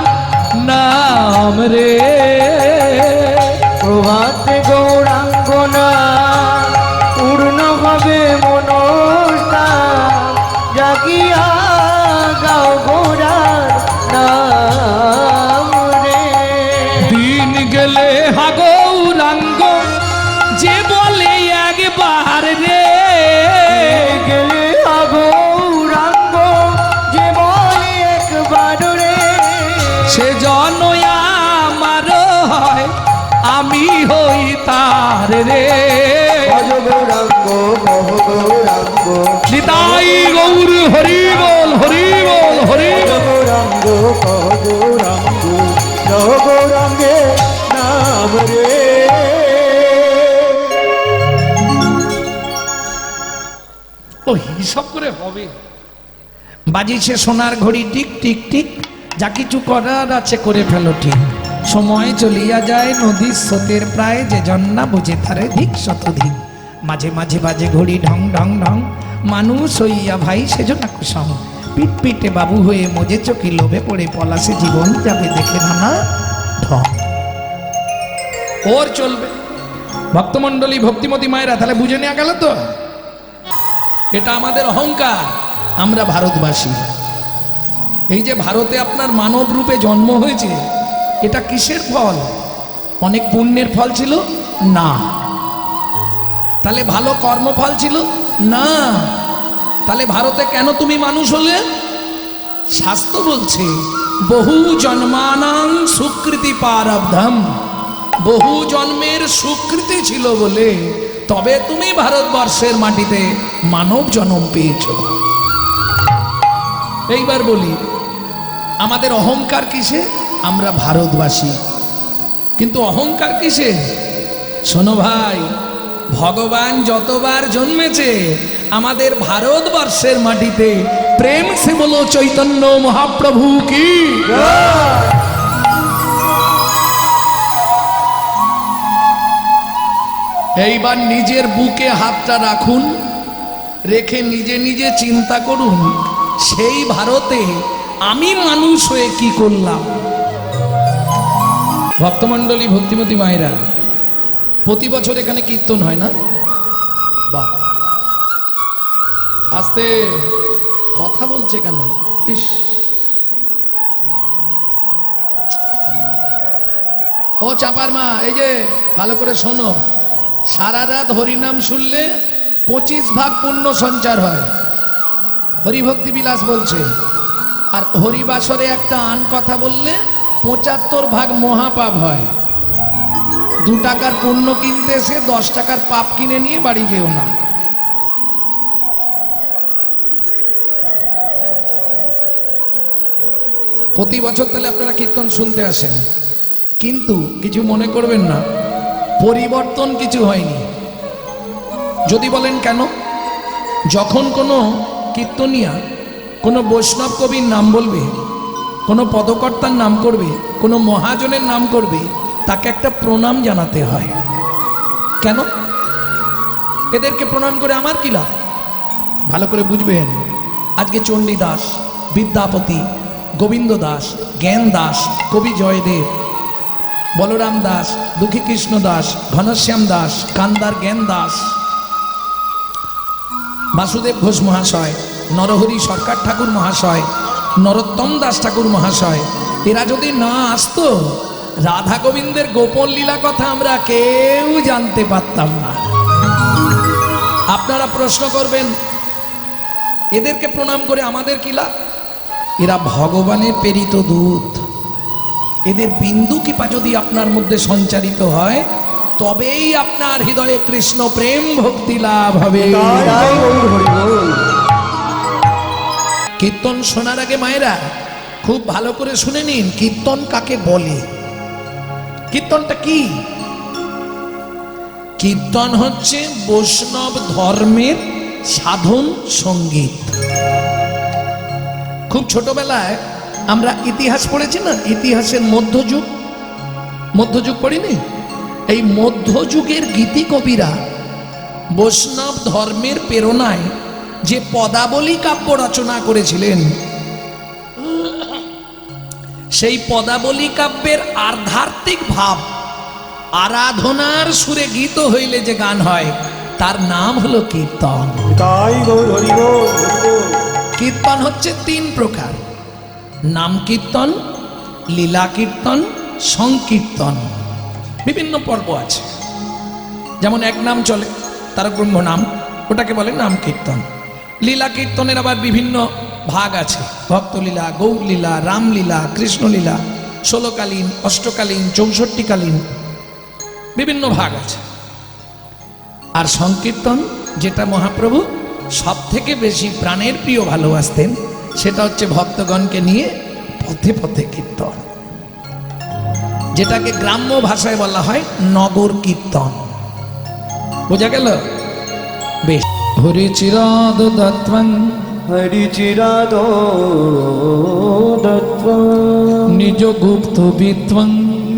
নাম রে, প্রভাতে গৌরাঙ্গ নাম পূর্ণ হবে মনস্কাম। জাগিয়া গাও গোরার নাম রে। দিন গেলে হা গৌরাঙ্গ যে বলে একবার রে, গেলে গৌরাঙ্গ যে বলে একবার রে। আমি হই তার রে। ভজ গৌরাঙ্গ কহ গৌরাঙ্গ, নিতাই গৌর হরি বল হরি বল হরি ভজ বল। গৌরাঙ্গ কহ গৌরাঙ্গ, লহ গৌরাঙ্গে নাম রে। ও হিসাব করে হবে। বাজিছে সোনার ঘড়ি টিক টিক টিক, যা কিছু করার আছে করে ফেলো ঠিক। সময় চলিয়া যায় নদীর স্রোতের প্রায়, যে জন্না বুঝে তারে ধিক শতধিক। মাঝে মাঝে বাজে ঘড়ি ঢং ঢং ঢং, মানুষ হইয়া ভাই সেজন্য কুসম। পিট পিটে বাবু হয়ে মজে চোখে লোভে পড়ে পলাশে জীবন যাবে দেখে নানা ঢং। ওর চলবে ভক্তমণ্ডলী ভক্তিমতী মায়েরা, তাহলে বুঝে নেওয়া গেল তো। এটা আমাদের অহংকার, আমরা ভারতবাসী। এই যে ভারতে আপনার মানব রূপে জন্ম হয়েছে, এটা কিসের ফল? অনেক পুণ্যের ফল ছিল না। তাহলে ভালো কর্মফল ছিল না। তাহলে ভারতে কেন তুমি মানুষ হলে? শাস্ত্র বলছে বহু জন্মানাং সুকৃতি পারব্ধম, বহু জন্মের সুকৃতি ছিল বলে তবে তুমি ভারতবর্ষের মাটিতে মানব জন্ম পেয়েছ। এইবার বলি, আমাদের অহংকার কিসে? আমরা ভারতবাসী। কিন্তু অহংকার কিসে? শোনো ভাই, ভগবান যতবার জন্মেছে আমাদের ভারতবর্ষের মাটিতে, প্রেম সে বলো চৈতন্য মহাপ্রভু কি। এইবার নিজের বুকে হাতটা রাখুন, রেখে নিজে নিজে চিন্তা করুন, সেই ভারতে আমি মানুষ হয়ে কি করলাম। ভক্তমণ্ডলী ভক্তিমতী মায়েরা, প্রতি বছর এখানে কীর্তন হয় না? বাহ, আস্তে কথা বলছে কেন? ইস, ও চাপার মা, এই যে ভালো করে শোনো, সারা রাত হরিনাম শুনলে 25 ভাগ পুণ্য সঞ্চার হয়, হরিভক্তি বিলাস বলছে। আর হরিবাসরে একটা আন কথা বললে 75 ভাগ মহাপাপ হয়। 2 টাকার পুণ্য কিনতে এসে 10 টাকার পাপ কিনে নিয়ে বাড়ি যেও না। প্রতি বছর তাহলে আপনারা কীর্তন শুনতে আসেন, কিন্তু কিছু মনে করবেন না, পরিবর্তন কিছু হয়নি। যদি বলেন কেন? যখন কোনো কীর্তনিয়া কোনো বৈষ্ণব কবির নাম বলবে, কোনো পদকর্তার নাম করবে, কোনো মহাজনের নাম করবে, তাকে একটা প্রণাম জানাতে হয়। কেন? এদেরকে প্রণাম করে আমার কি লাভ? ভালো করে বুঝবেন। আজকে চণ্ডীদাস, বিদ্যাপতি, গোবিন্দ দাস, জ্ঞান দাস, কবি জয়দেব, বলরাম দাস, দুঃখী কৃষ্ণ দাস, ঘনশ্যাম দাস, কান্দার জ্ঞান দাস, বাসুদেব ঘোষ মহাশয়, নরহরি সরকার ঠাকুর মহাশয়, নরোত্তম দাস ঠাকুর মহাশয়, এরা যদি না আসতো, রাধা গোবিন্দের গোপন লীলা কথা আমরা কেউ জানতে পারতাম না। আপনারা প্রশ্ন করবেন, এদেরকে প্রণাম করে আমাদের কি লাভ? এরা ভগবানের প্রেরিত দূত। এদের বিন্দু কৃপা যদি আপনার মধ্যে সঞ্চারিত হয়, তবেই আপনার হৃদয়ে কৃষ্ণ প্রেম ভক্তি লাভ হবে। কীর্তন শোনার আগে মায়েরা খুব ভালো করে শুনে নিন, কীর্তন কাকে বলে। কীর্তনটা কি? কীর্তন হচ্ছে বৈষ্ণব ধর্মের সাধন সঙ্গীত। খুব ছোটবেলায় আমরা ইতিহাস পড়েছি না, ইতিহাসের মধ্যযুগ, মধ্যযুগ পড়িনি? এই মধ্যযুগের গীতি কবিরা বৈষ্ণব ধর্মের প্রেরণায় যে পদাবলী কাব্য রচনা করেছিলেন, সেই পদাবলী কাব্যের আধ্যাত্মিক ভাব আরাধনার সুরে গীত হইলে যে গান হয়, তার নাম হলো কীর্তন। তাই গৌর হরি বল। কীর্তন হচ্ছে 3 প্রকার: নাম কীর্তন, লীলা কীর্তন, সংকীর্তন। বিভিন্ন পর্ব আছে। যেমন এক নাম চলে, তার ব্রহ্ম নাম, ওটাকে বলে নাম কীর্তন। লীলা কীর্তনের আবার বিভিন্ন ভাগ আছে: ভক্তলীলা, গৌরলীলা, রামলীলা, কৃষ্ণলীলা, 16কালীন, অষ্টকালীন, 64কালীন। বিভিন্ন ভাগ আছে। আর সংকীর্তন যেটা মহাপ্রভু সব থেকে বেশি প্রাণের প্রিয় ভালোবাসতেন, সেটা হচ্ছে ভক্তগণকে নিয়ে পথে পথে কীর্তন, যেটাকে গ্রাম্য ভাষায় বলা হয় নগর কীর্তন। বোঝা গেল? বেশ। হরি চিরাদ দত্তং হরি চিরাদ দত্তং নিজ গুপ্ত বিত্বং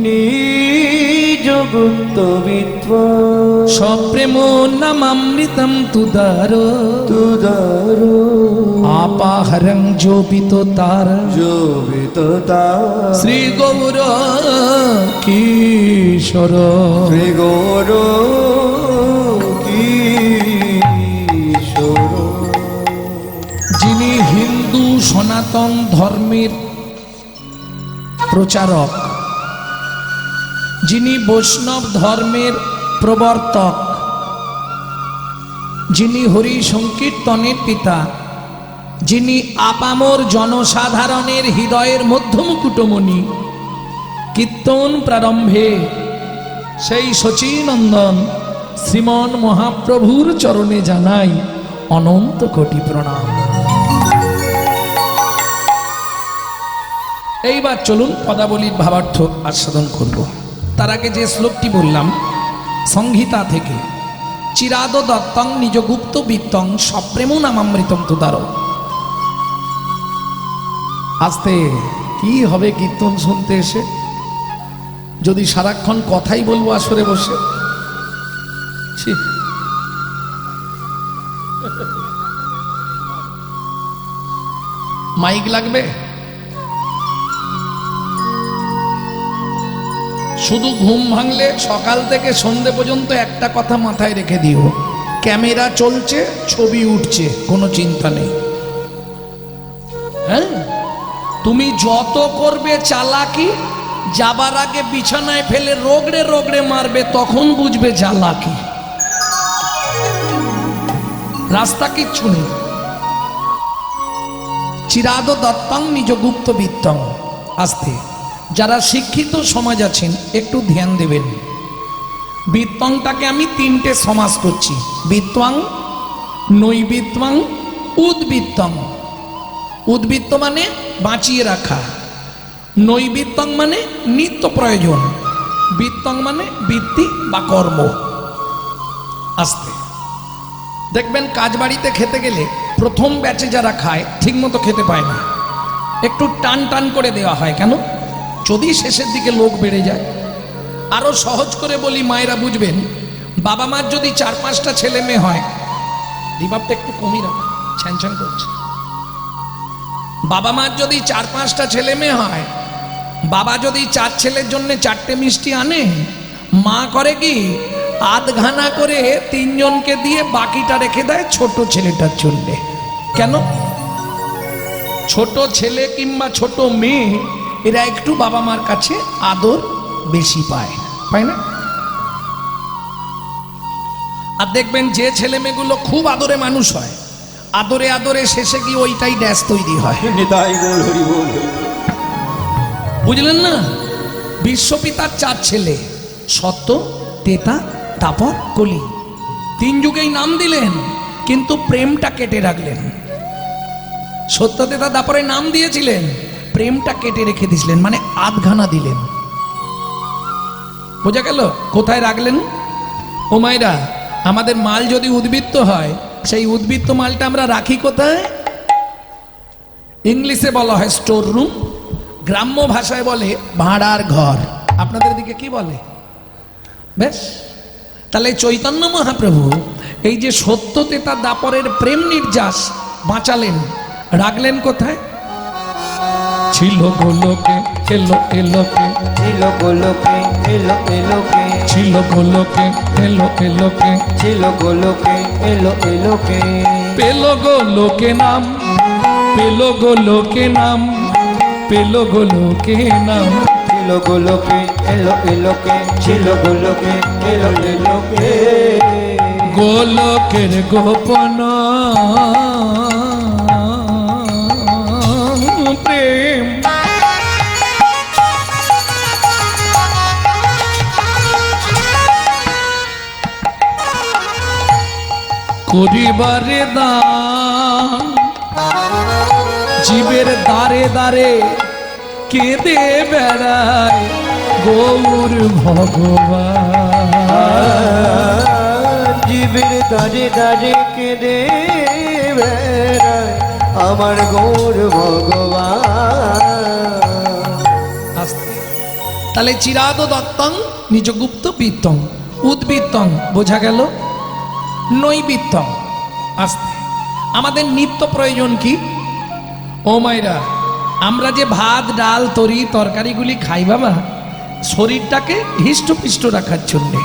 নিজ গুপ্ত বিত্বং সপ্রেম নামামৃতম তুদার তুদার আপাহরং জোপিত তার জোবিত তার শ্রী গৌর কিশোর শ্রী গৌর কিশোর। যিনি হিন্দু সনাতন ধর্মের প্রচারক, যিনি বৈষ্ণব ধর্মের প্রবর্তক, যিনি হরি সংকীর্তনের পিতা, যিনি আপামর জনসাধারণের হৃদয়ের মধ্যমকুটমণি, কীর্তন প্রারম্ভে সেই শচীনন্দন শ্রীমন মহাপ্রভুর চরণে জানাই অনন্ত কোটি প্রণাম। এইবার চলুন পদাবলীর ভাবার্থ আস্বাদন করব। তার আগে যে শ্লোকটি বললাম সংহিতা থেকে, চিরাদ দত্তং নিজ গুপ্ত বিত্তং সপ্রেম নামামৃতম তুদার। আস্তে কি হবে কীর্তন শুনতে এসে, যদি সারাক্ষণ কথাই বলবো আসরে বসে। ছি। মাইক লাগবে? শুধু ঘুম ভাঙলে সকাল থেকে সন্ধে পর্যন্ত একটা কথা মাথায় রেখে দিও, ক্যামেরা চলছে, ছবি উঠছে, কোনো চিন্তা নেই। হ্যাঁ, তুমি যত করবে চালাকি, যাবার আগে বিছানায় ফেলে রগড়ে রগড়ে মারবে, তখন বুঝবে চালাকি। রাস্তা কিচ্ছু নেই। চিরাদ দত্তং নিজ গুপ্ত বিত্তং। আস্তে, যারা শিক্ষিত সমাজ আছেন একটু ধ্যান দেবেন। বিত্তংটাকে আমি তিনটে সমাস করছি, বিত্তং, নৈবিত্তং, উদ্বৃত্তং। উদ্বৃত্ত মানে বাঁচিয়ে রাখা, নৈবিত্তং মানে নিত্য প্রয়োজন, বিত্তং মানে বৃত্তি বা কর্ম। আস্তে দেখবেন কাজ বাড়িতে খেতে গেলে প্রথম ব্যাচে যারা খায় ঠিক মতো খেতে পায় না, একটু টান টান করে দেওয়া হয়। কেন? যদি শেষের দিকে লোক বেড়ে যায়। আরো সহজ করে বলি, মায়েরা বুঝবেন, বাবা মার যদি 4-5টা ছেলে মেয়ে হয়, রিভাবটা একটু কমই রাখো, ছ্যান করছে। বাবা মার যদি 4-5টা ছেলে মেয়ে হয়, বাবা যদি 4 ছেলের জন্য 4টে মিষ্টি আনে, মা করে কি আধঘানা করে 3 জনকে দিয়ে বাকিটা রেখে দেয় ছোট ছেলেটার জন্য। কেন? ছোট ছেলে কিংবা ছোট মেয়ে এরা একটু বাবা মার কাছে আদর বেশি পায়, পায় না? আর দেখবেন যে ছেলে মেয়েগুলো খুব আদরে মানুষ হয়, আদরে আদরে শেষে গিয়ে ওইটাই ড্যাস তৈরি হয়। নিতাই বল হরি বল। বুঝলেন না? বিশ্বপিতার 4 ছেলে, সত্য, তেতা, তাপর, কলি, 3 যুগেই নাম দিলেন, কিন্তু প্রেমটা কেটে রাখলেন। সত্য, তেতা, তাপরে নাম দিয়েছিলেন, প্রেমটা কেটে রেখে দিয়েছিলেন, মানে আধঘানা দিলেন। বোঝা গেল? কোথায় রাখলেন? ও মায়েরা, আমাদের মাল যদি উদ্বৃত্ত হয়, সেই উদ্বৃত্ত মালটা আমরা রাখি কোথায়? ইংলিশে বলা হয় স্টোর রুম, গ্রাম্য ভাষায় বলে ভাড়ার ঘর। আপনাদের দিকে কি বলে? বেশ, তাহলে চৈতন্য মহাপ্রভু এই যে সত্য তেতা দাপরের প্রেম নির্যাস বাঁচালেন, রাখলেন কোথায়? ছিল গোলকে এলো এলোকে, ছিল গোলকে এলো এলোকে, ছিল গোলকে এলো এলোকে, ছিল গোলকে এলো এলোকে, পেল গোলকে নাম, পেল গোলকে নাম, পেল গোলকে নাম। ছিল গোলকে এলো এলোকে, ছিল গোলকে এলো এলোকে, গোলকের গোপন প্রেম। করিবারে দান জীবের দ্বারে দ্বারে কেঁদে বেড়ায় গৌর ভগবান। জীবের দাঁড়ে দাঁড়ে কেঁদে বেড়ায় আমার গৌর ভগবান। আস্তে তাহলে চিরাদ দত্তং নিজগুপ্ত বৃত্তং উদ্বৃত্তং বোঝা গেল, নৈবৃত্তং। আস্তে আমাদের নিত্য প্রয়োজন কি? ও মাইরা, আমরা যে ভাত ডাল তরি তরকারিগুলি খাই বাবা, শরীরটাকে হৃষ্টপুষ্ট রাখার জন্যে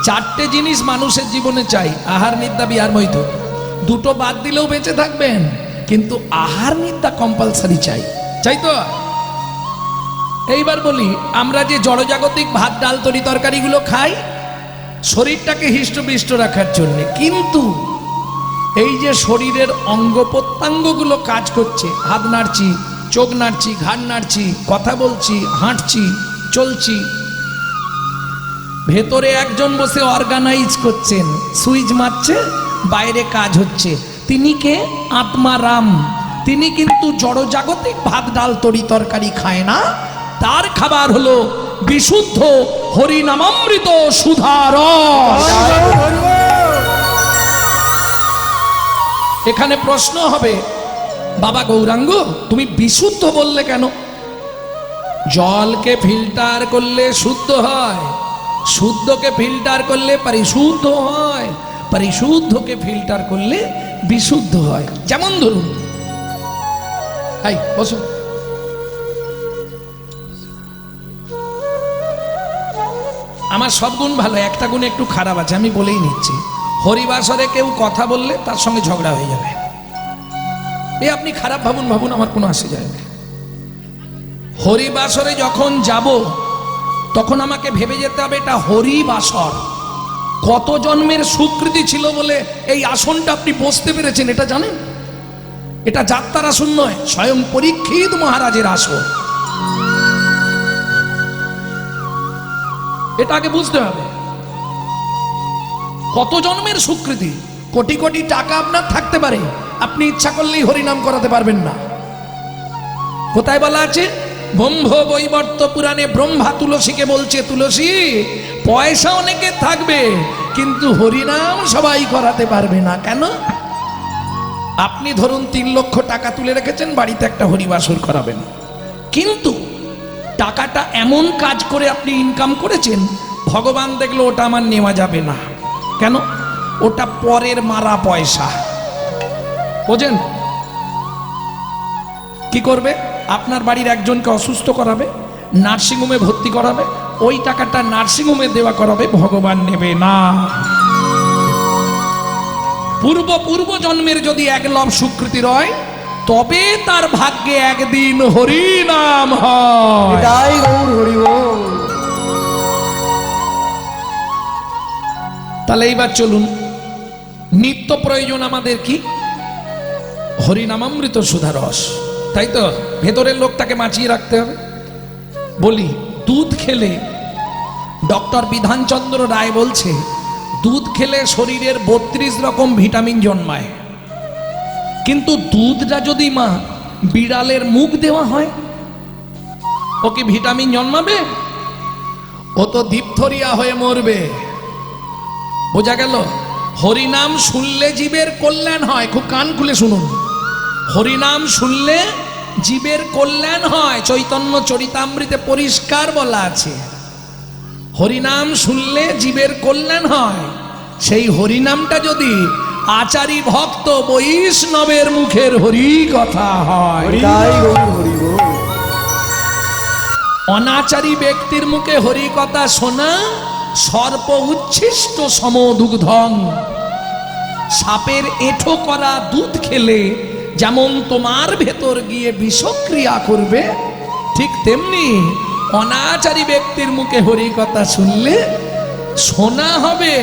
চারটে জিনিস মানুষের জীবনে চাই: আহার, নিদ্রা, বিহার, মৈথুন। দুটো বাদ দিলেও বেঁচে থাকবেন, কিন্তু আহার নিদ্রা কম্পালসারি চাই, চাই তো? এইবার বলি, আমরা যে জড়জাগতিক ভাত ডাল তরি তরকারিগুলো খাই শরীরটাকে হৃষ্টপুষ্ট রাখার জন্যে, কিন্তু এই যে শরীরের অঙ্গ প্রত্যঙ্গগুলো কাজ করছে, হাত নাড়ছি, চোখ নাড়ছি, ঘাড় নাড়ছি, কথা বলছি, হাঁটছি, চলছি, ভেতরে একজন বসে অর্গানাইজ করছেন, সুইচ মারছে, বাইরে কাজ হচ্ছে। তিনি কে? আত্মারাম। তিনি কিন্তু জড়জাগতিক ভাত ডাল তরি তরকারি খায় না, তার খাবার হলো বিশুদ্ধ হরিনামামৃত সুধারস। এখানে প্রশ্ন হবে, বাবা গৌরাঙ্গ তুমি বিশুদ্ধ বললে কেন? জলকে ফিল্টার করলে শুদ্ধ হয়, শুদ্ধকে ফিল্টার করলে পরিশুদ্ধ হয়, পরিশুদ্ধকে ফিল্টার করলে বিশুদ্ধ হয়। যেমন ধরুন, এই বসো, আমার সব গুণ ভালো, একটা গুণ একটু খারাপ আছে, আমি বলেই নিচ্ছি। হরিবাসরে কেউ কথা বললে তার সঙ্গে ঝগড়া হয়ে যাবে। এ আপনি খারাপ ভাবুন ভাবুন, আমার কোনো আসে যায় না। হরিবাসরে যখন যাব তখন আমাকে ভেবে যেতে হবে এটা হরিবাসর। কত জন্মের সুকৃতি ছিল বলে এই আসনটা আপনি বসতে পেরেছেন, এটা জানেন? এটা যাত্রার আসন নয়, স্বয়ং পরীক্ষিত মহারাজের আসন। এটা আগে বুঝতে হবে। কত জন্মের সুকৃতি, কোটি কোটি টাকা আপনার থাকতে পারে, আপনি ইচ্ছা করলেই হরিনাম করাতে পারবেন না। কোথায় বলা আছে? ব্রহ্ম বৈবর্ত পুরাণে ব্রহ্মা তুলসীকে বলছে, তুলসী পয়সা অনেকে থাকবে কিন্তু হরিনাম সবাই করাতে পারবে না। কেন? আপনি ধরুন 3 লক্ষ টাকা তুলে রেখেছেন, বাড়িতে একটা হরিবাসর করাবেন, কিন্তু টাকাটা এমন কাজ করে আপনি ইনকাম করেছেন, ভগবান দেখলো ওটা আমার নেওয়া যাবে না। কেন? ওটা পরের মারা পয়সা। বোঝেন? কি করবে? আপনার বাড়ির একজনকে অসুস্থ করাবে, নার্সিংহোমে ভর্তি করাবে, ওই টাকাটা নার্সিংহোমে দেওয়া করাবে, ভগবান নেবে না। পূর্ব জন্মের যদি একলব স্বীকৃতি রয়, তবে তার ভাগ্যে একদিন হরিনাম হয়। এটাই গৌর হরি বল। তাহলে এইবার চলুন, নিত্য প্রয়োজন আমাদের কি? হরিনামামৃত সুধারস, তাই তো? ভেতরের লোকটাকে বাঁচিয়ে রাখতে হবে। বলি, দুধ খেলে, ডক্টর বিধানচন্দ্র রায় বলছে, দুধ খেলে শরীরের 32 রকম ভিটামিন জন্মায়, কিন্তু দুধটা যদি মা বিড়ালের মুখ দেওয়া হয়, ও কি ভিটামিন জন্মাবে? ও তো ডিপথোরিয়া হয়ে মরবে। বোঝা গেল? হরিনাম শুনলে জীবের কল্যাণ হয়। খুব কান খুলে শুনুন, হরিনাম শুনলে জীবের কল্যাণ হয়। চৈতন্য চরিতামৃতে পরিষ্কার বলা আছে, হরিনাম শুনলে জীবের কল্যাণ হয়। সেই হরিনামটা যদি আচারী ভক্ত বৈষ্ণবের মুখের হরি কথা হয়, এটাই গৌর হরি বল। অনাচারী ব্যক্তির মুখে হরি কথা শোনা সর্প উচ্ছিষ্ট সমদুগ্ধং। সাপের এঁঠো করা দুধ খেলে যেমন তোমার ভেতর গিয়ে বিষক্রিয়া করবে, ঠিক তেমনি অনাচারী ব্যক্তির মুখে হরি কথা শুনলে শোনা হবে,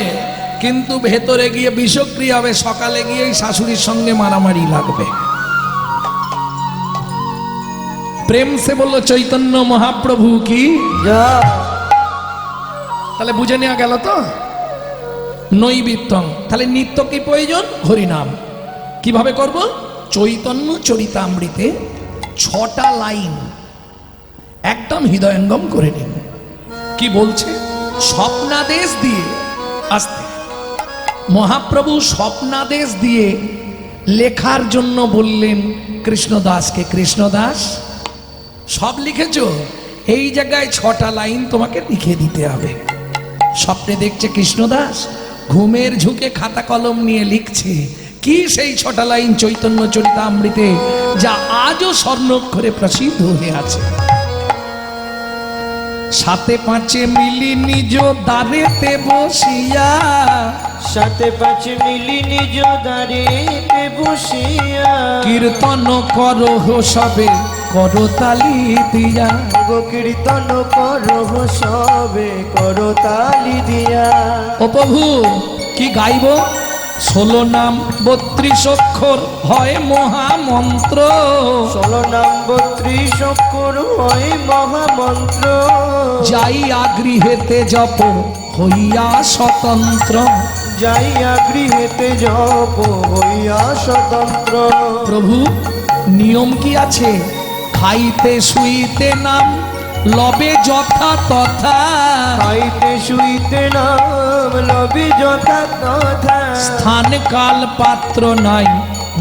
কিন্তু ভেতরে গিয়ে বিষক্রিয়া হবে। সকালে গিয়ে শাশুড়ির সঙ্গে মারামারি লাগবে। প্রেম সে বললো চৈতন্য মহাপ্রভু কি। যা তাহলে বুঝে নেওয়া গেল তো? নৈবিত্তং। তাহলে নিত্য কি প্রয়োজন? হরিনাম। কিভাবে করব? চৈতন্য চরিতামৃতে 6টা লাইন একদম হৃদয়ঙ্গম করে নিন। কি বলছে? স্বপ্নাদেশ দিয়ে, আস্তে, মহাপ্রভু স্বপ্নাদেশ দিয়ে লেখার জন্য বললেন কৃষ্ণদাসকে, কৃষ্ণদাস সব লিখেছ, এই জায়গায় 6টা লাইন তোমাকে লিখে দিতে হবে। স্বপ্নে দেখছে কৃষ্ণদাস ঘুমের ঝুঁকে খাতা কলম নিয়ে লিখছে। কি সেই 6টা লাইন চৈতন্য চরিতামৃতে, যা আজও স্বর্ণাক্ষরে প্রসিদ্ধ হয়ে আছে। সাথে পাঁচে মিলি নিজ দ্বারেতে বসিয়া, সাথে পাঁচে মিলি নিজ দ্বারেতে বসিয়া, কীর্তন করো সবে করতালি দিয়া, গো কীর্তন করো সবে করতালি দিয়া। ও প্রভু কি গাইব? 16 নাম 32 অক্ষর হয় মহামন্ত্র, 16 নাম 32 অক্ষর হয় মহামন্ত্র, যাইয়া গৃহেতে জপ হইয়া স্বতন্ত্র, যাইয়া গৃহেতে জপ হইয়া স্বতন্ত্র। প্রভু নিয়ম কি আছে? খাইতে শুইতে নাম লবে যথা তথা, খাইতে শুইতে নাম লবি যথা তথা, স্থান কাল পাত্র নাই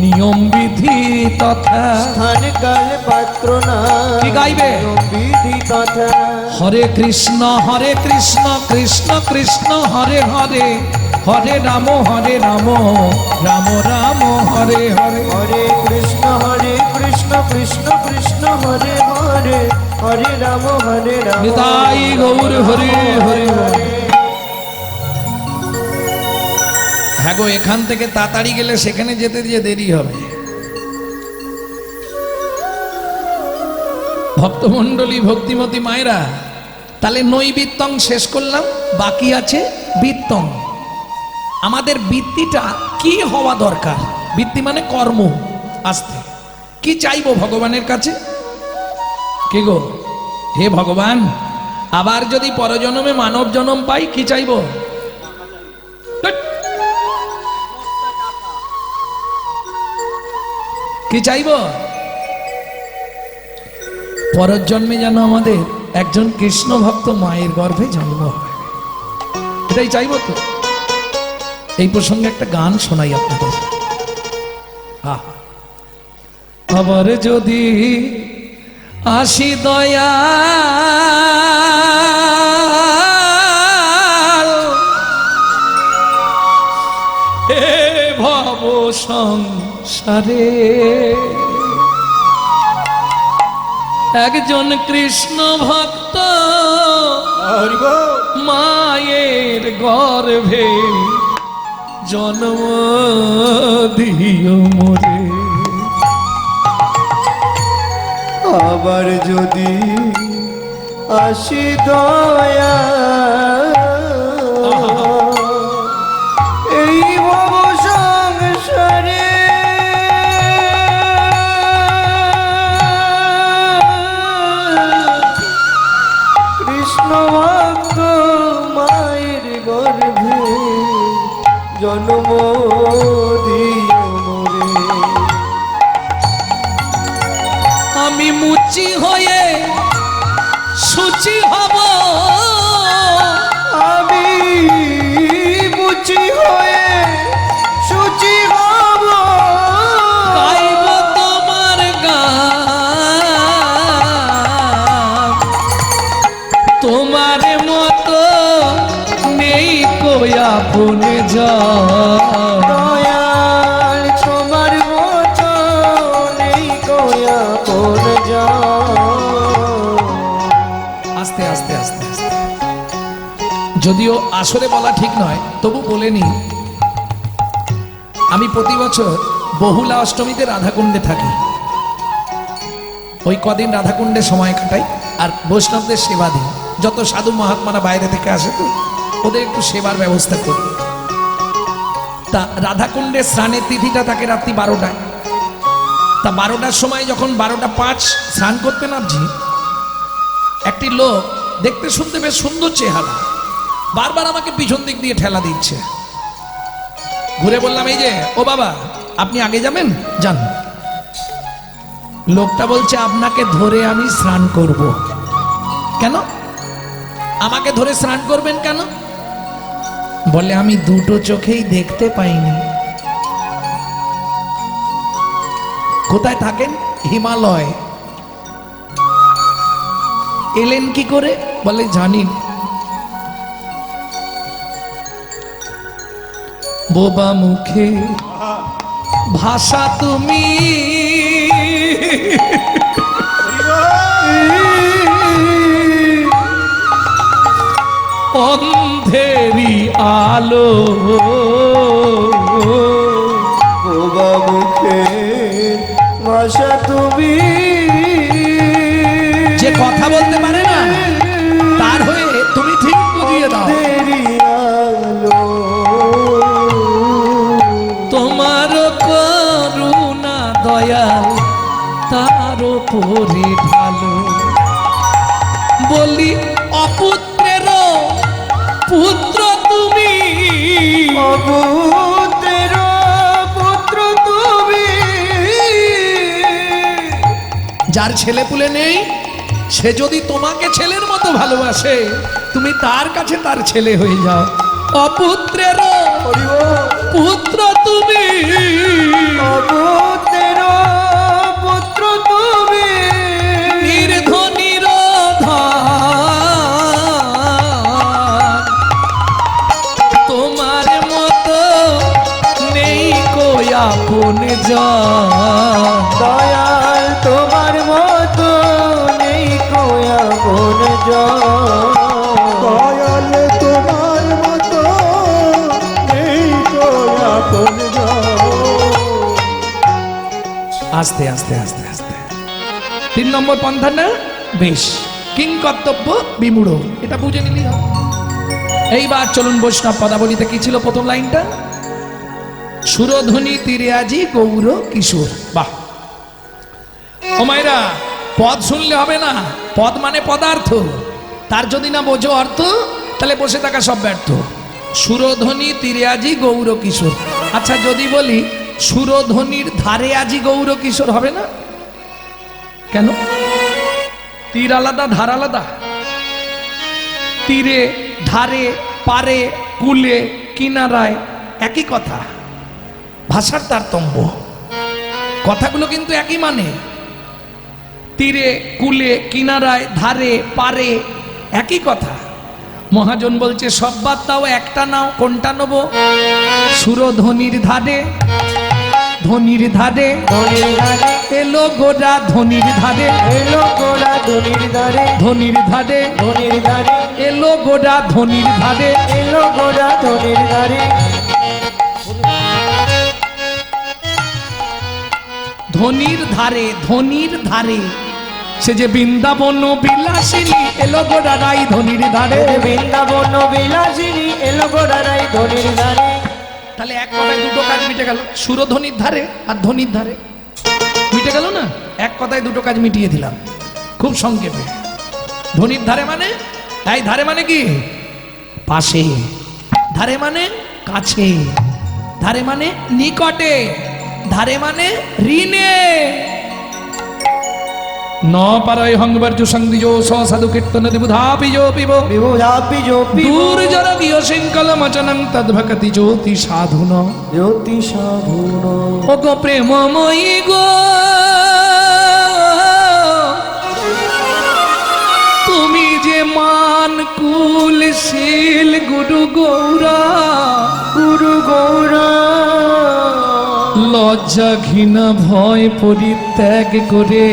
নিয়ম বিধি তথা। স্থান কাল পাত্র না কি গাইবে? বিধি তথা। হরে কৃষ্ণ কৃষ্ণ কৃষ্ণ হরে হরে, হরে রাম রাম রাম হরে হরে। হরে কৃষ্ণ কৃষ্ণ কৃষ্ণ হরে হরে, হরে রাম নিতাই গৌর হরে হরে হরে। হ্যাঁ গো, এখান থেকে তাড়াতাড়ি গেলে সেখানে যেতে দিয়ে দেরি হবে। ভক্তমণ্ডলী, ভক্তিমতী মায়েরা, তাহলে নৈবিত্তং শেষ করলাম, বাকি আছে বিত্তং। আমাদের বৃত্তিটা কি হওয়া দরকার? বৃত্তি মানে কর্ম। আস্তে কি চাইবো ভগবানের কাছে? কি গো, হে ভগবান, আবার যদি পরজন্মে মানব জন্ম পাই, কি চাইবো? কি চাইবো? পরের জন্মে যেন আমাদের একজন কৃষ্ণ ভক্ত মায়ের গর্ভে জন্ম হয়, এটাই চাইবো তো। এই প্রসঙ্গে একটা গান শোনাই আপনাদের। আবার যদি আসি দয়া হে ভব সংসারে, একজন কৃষ্ণ ভক্ত মায়ের গর্ভে জন্ম দিও মোরে। আবার যদি আসি দয়া এই ভব সংসারে, কৃষ্ণ ভক্ত মায়ের গর্ভে জন্ম দিও মোরে। আমি মুচি হয়ে সুচি হব, আমি মুচি হয়ে সুচি হব, গাইব তোমার গান, তোমার মতো নেই কোয়া বনে যা। দয়াল তোমার মতো নেই কোয়া কোন যা। আস্তে আস্তে আস্তে আস্তে, যদিও আসরে বলা ঠিক নয়, তবু বলে নি। আমি প্রতি বছর বহুলা অষ্টমীতে রাধাকুণ্ডে থাকি। ওই কদিন রাধাকুণ্ডে সময় কাটাই আর বৈষ্ণবদের সেবা দিই। যত সাধু মহাত্মারা বাইরে থেকে আসে তো ওদের একটু সেবার ব্যবস্থা করি। তা রাধাকুণ্ডের স্নানের তিথিটা থাকে রাত্রি 12টায়। তা 12টার সময় যখন 12:05 স্নান করতে নামছি, একটি লোক দেখতে শুনতে বেশ সুন্দর চেহারা বারবার আমাকে পিছন দিক দিয়ে ঠেলা দিচ্ছে। ঘুরে বললাম এই যে ও বাবা আপনি আগে যাবেন, যান। লোকটা বলছে আপনাকে ধরে আমি স্নান করব। কেন আমাকে ধরে স্নান করবেন কেন? বলে আমি দুটো চোখেই দেখতে পাইনি। কোথায় থাকেন? হিমালয়। এলেন কি করে? বলে জানি না। বোবা মুখে ভাষা তুমি, অন্ধেরি আলো, বোবা মুখে ভাষা তুমি। যে কথা বলতে পারে না তার হয়ে তুমি ঠিক বুঝিয়ে দাও। অন্ধেরি আলো, তোমার করুণা দয়াল তার উপরে ঢালো। বলি অপুত্রের পুত্র তুমি, অপুত্রের পুত্র তুমি। যার ছেলে পুলে নেই সে যদি তোমাকে ছেলের মতো ভালোবাসে তুমি তার কাছে তার ছেলে হয়ে যাও। অপুত্রের পুত্র তুমি, অপুত্রের পুত্র তুমি। নির্ধনির তোমার মতো নেই কই আপন জন। দয়াল তোমার মতো নেই কোয়া কোন দয়াল তোমার মতো নেই কোয়া কোন। আস্তে আস্তে আস্তে আস্তে 3 নম্বর পন্থা না? বেশ, কিং কর্তব্য বিমূঢ়, এটা বুঝে নিলি হবে। এইবার চলুন বৈষ্ণব পদাবলীতে কি ছিল প্রথম লাইনটা? সুরধ্বনি তীরে আজি গৌর কিশোর। বাহ ও মায়েরা, পদ শুনলে হবে না, পদ মানে পদার্থ, তার যদি না বোঝো অর্থ তাহলে বসে থাকা সব ব্যর্থ। সুরধ্বনি তীরে আজি গৌর কিশোর। আচ্ছা যদি বলি সুরধ্বনির ধারে আজি গৌর কিশোর, হবে না? কেন? তীর আলাদা ধার আলাদা। তীরে, ধারে, পারে, কুলে, কিনারায় একই কথা, ভাষার তারতম্য। কথাগুলো কিন্তু একই মানে। তীরে, কুলে, কিনারায়, ধারে, পারে একই কথা। মহাজন বলছে সব বাদ দাও, একটা নাও। কোনটা নেব? সুরধ্বনির ধারে, ধনির ধারে, ধনির ধারে এলো গোড়া ধনির ধারে, এলো গোড়া ধনির ধারে, ধনির ধারে, ধনির ধারে এলো গোড়া ধনির ধারে। এলো গোড়া ধনির ধারে। ধনির ধারে, ধনির ধারে, সে যে বৃন্দাবন বিলাসিনী এলো গোড়া রাই ধনির ধারে। বৃন্দাবন বিলাসিনী এলো গোড়া রাই ধনির ধারে। তাহলে এক কথায় দুটো কাজ মিটে গেল, সুরধ্বনির ধারে আর ধনির ধারে মিটে গেল না? এক কথায় দুটো কাজ মিটিয়ে দিলাম খুব সংক্ষেপে। ধনির ধারে মানে, এই ধারে মানে কি? পাশে। ধারে মানে কাছে। ধারে মানে নিকটে। ধারে মানে ঋণে। ন পারয় হংবর্জ সংদিজো সাধু কীর্তন বিবুধাপিজো পিব বিবুধাপি জোপি দূর জর গিয় শৃঙ্খল মচনং তদ্ভকতি জ্যোতি সাধুন। জ্যোতি সাধুন। ও গো প্রেমময়ী গো, তুমি যে মান কুল শীল গুরু গৌরা, গুরু গৌরা লজ্জা ঘৃণা ভয় পরিত্যাগ করে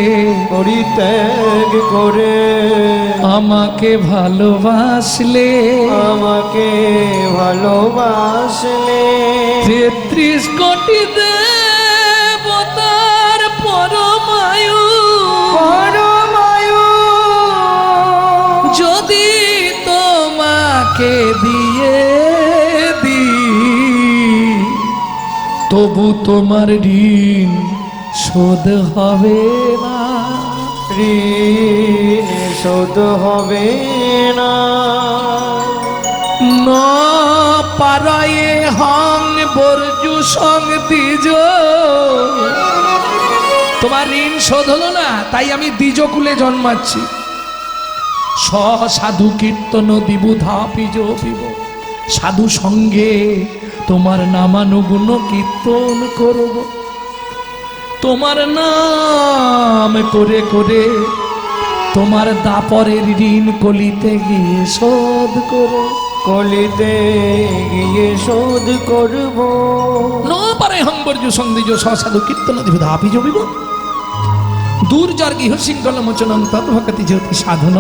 পরিত্যাগ করে আমাকে ভালোবাসলে, আমাকে ভালোবাসলে 33 কোটি দেবতার পরমায়ু পরমায়ু যদি তোমাকে দিয়ে তবু তোমার ঋণ শোধ হবে না। ঋণ শোধ হবে না। ন পারায়ে হং বরজু সঙ্গ দ্বিজ। তোমার ঋণ শোধ হলো না, তাই আমি দ্বিজকুলে জন্মাচ্ছি। সাধু কীর্তন দিবুধা পিজ পিব, সাধু সঙ্গে তোমার নামানুগুণ কীর্তন করব। তোমার নাম করে করে তোমার দাপরের ঋণ কলিতে গিয়ে শোধ করো। কলিতে গিয়ে শোধ করব। ন পারে হম্বর্য সন্দিজ সাধু কীর্তন দিবুধা পিজ পিব। দূর্জর গৃহ শৃঙ্খল মোচনং তদ্ভকতি জ্যোতি সাধন।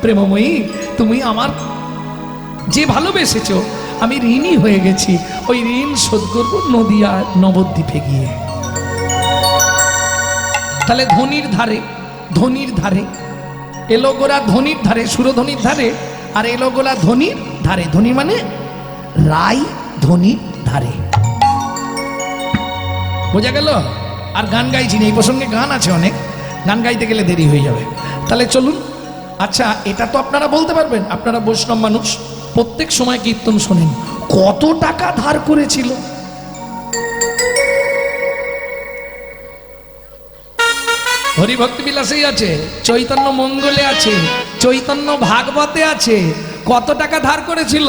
প্রেমময়ী, তুমি আমার যে ভালোবেসেছ, আমি ঋণী হয়ে গেছি। ওই ঋণ শোধ করব নদিয়া নবদ্বীপে গিয়ে। তাহলে ধনির ধারে, ধনির ধারে এলো গোরা, ধনির ধারে সুরধনির ধারে, আর এলো গোলা ধনির ধারে। ধনী মানে রাই, ধনির ধারে। বোঝা গেল? আর গান গাইছি না, এই প্রসঙ্গে গান আছে অনেক, গান গাইতে গেলে দেরি হয়ে যাবে। তাহলে চলুন। আচ্ছা, এটা তো আপনারা বলতে পারবেন, আপনারা বৈষ্ণব মানুষ, প্রত্যেক সময় কীর্তন শোনেন। কত টাকা ধার করেছিল? হরিভক্তি বিলাসেই আছে, চৈতন্য মঙ্গলে আছে, চৈতন্য ভাগবতে আছে। কত টাকা ধার করেছিল?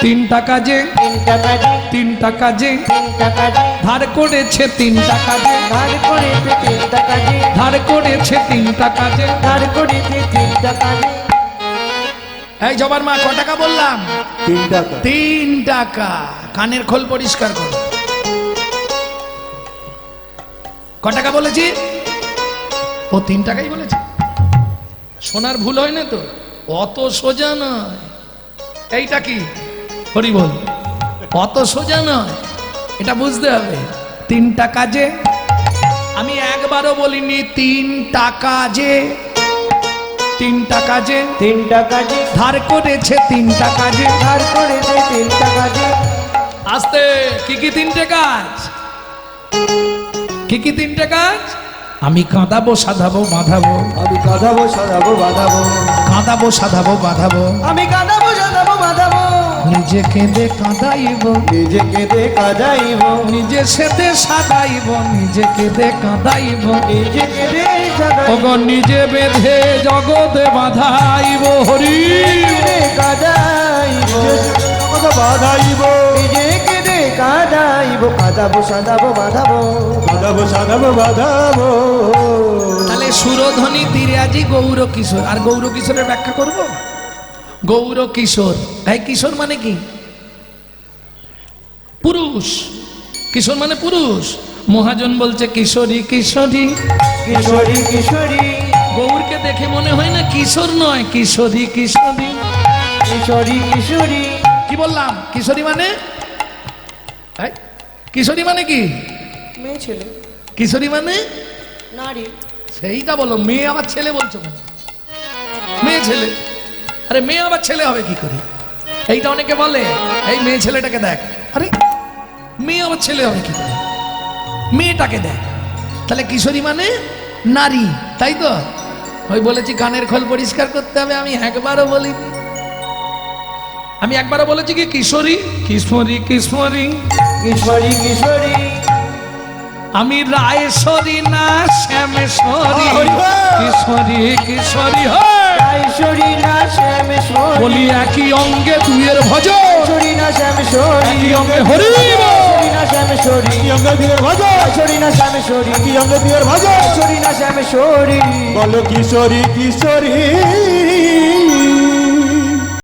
3 টাকা যে, 3 টাকা যে, 3 টাকা যে 3 টাকা যে, ধার করেছে, 3 টাকা যে ধার করেছে 3 টাকা যে, ধার করেছে, 3 টাকা যে। ধার করেছে 3 টাকা যে। এই জবার মা, ক টাকা বললাম? 3 টাকা। 3 টাকা। কানের খোল পরিষ্কার কর। ক টাকা বলেছি? ও 3 টাকাই বলেছে। শোনার ভুল হয় না তো? অত সোজা নয়। এইটা কি হরি বল, অত সোজা নয়, এটা বুঝতে হবে। 3 টাকা যে, আমি একবারও বলিনি 3 টাকা যে। 3 টাকা যে, 3 টাকা যে, ধার করেছে 3 টাকা যে। ধার করেছে 3 টাকা যে। আস্তে, কি কি 3টে কাজ? কি কি 3টে কাজ? আমি কাঁদাবো, সাধাবো, বাঁধাবো। আমি কাঁদাবো, সাজাবো, বাঁধাবো। কাঁদাবো, সাধাবো, বাঁধাবো। আমি কাঁদাবো, সাজাবো, বাঁধাবো। নিজে কেঁদে কাঁদাইব, নিজে কেঁদে কাঁদাইব, নিজে সেদে সাদাইব, নিজে কেঁদে কাঁদাইব। নিজে কেঁদে সাজাইব, ওগো নিজে বেঁধে জগতে বাঁধাইব। হরি কেঁদে কাঁদাইব, বাঁধাইব। নিজে কেঁদে কাঁদাইব, কাঁদাবো, সাজাবো, বাঁধাবো। কাঁদাবো, সাজাবো, বাঁধাবো। তাহলে সুরধ্বনি তিরাজি গৌর কিশোর। আর গৌর কিশোরের ব্যাখ্যা করব। গৌর কিশোর, এই কিশোর মানে কি? পুরুষ। কিশোর মানে পুরুষ। মহাজন বলছে কিশোরী, কিশোরী, কিশোরী, কিশোরী, গৌরকে দেখে মনে হয় না কিশোর নয়, কিশোরী, কিশোরী, কিশোরী, কিশোরী। কি বললাম? কিশোরী মানে, এই, কিশোরী মানে কি? মেয়ে ছেলে, কিশোরী মানে নারী। সেইটা বলো। মেয়ে আবার ছেলে বলছো কেন? মেয়ে ছেলে, আরে মেয়ে আবার ছেলে হবে কি করে? এইটা অনেকে বলে, এই মেয়ে ছেলেটাকে দেখ। আরে মেয়ে আবার ছেলে হবে কি করে? মেয়েটাকে দেখ। তাহলে কিশোরী মানে নারী, তাই তো? ওই বলেছি কানের খোল পরিষ্কার করতে হবে। আমি একবারও বলিনি, আমি একবারও বলেছি কি কিশোরী, কিশোরী, কিশোরী, কিশোরী, কিশোরী। আমি রায়েশ্বরী না শ্যামেশ্বরী। হরি বল। কিশোরী, কিশোরী, রায়েশ্বরী না শ্যামেশ্বরী। বলি একই অঙ্গে দুইয়ের ভজ। কিশোরী না শ্যামেশ্বরী। একই অঙ্গে হরি বল। কিশোরী না শ্যামেশ্বরী। কি অঙ্গে দুইয়ের ভজ। কিশোরী না শ্যামেশ্বরী। কি অঙ্গে দুইয়ের ভজ। কিশোরী না শ্যামেশ্বরী। বলো কিশোরী, কিশোরী।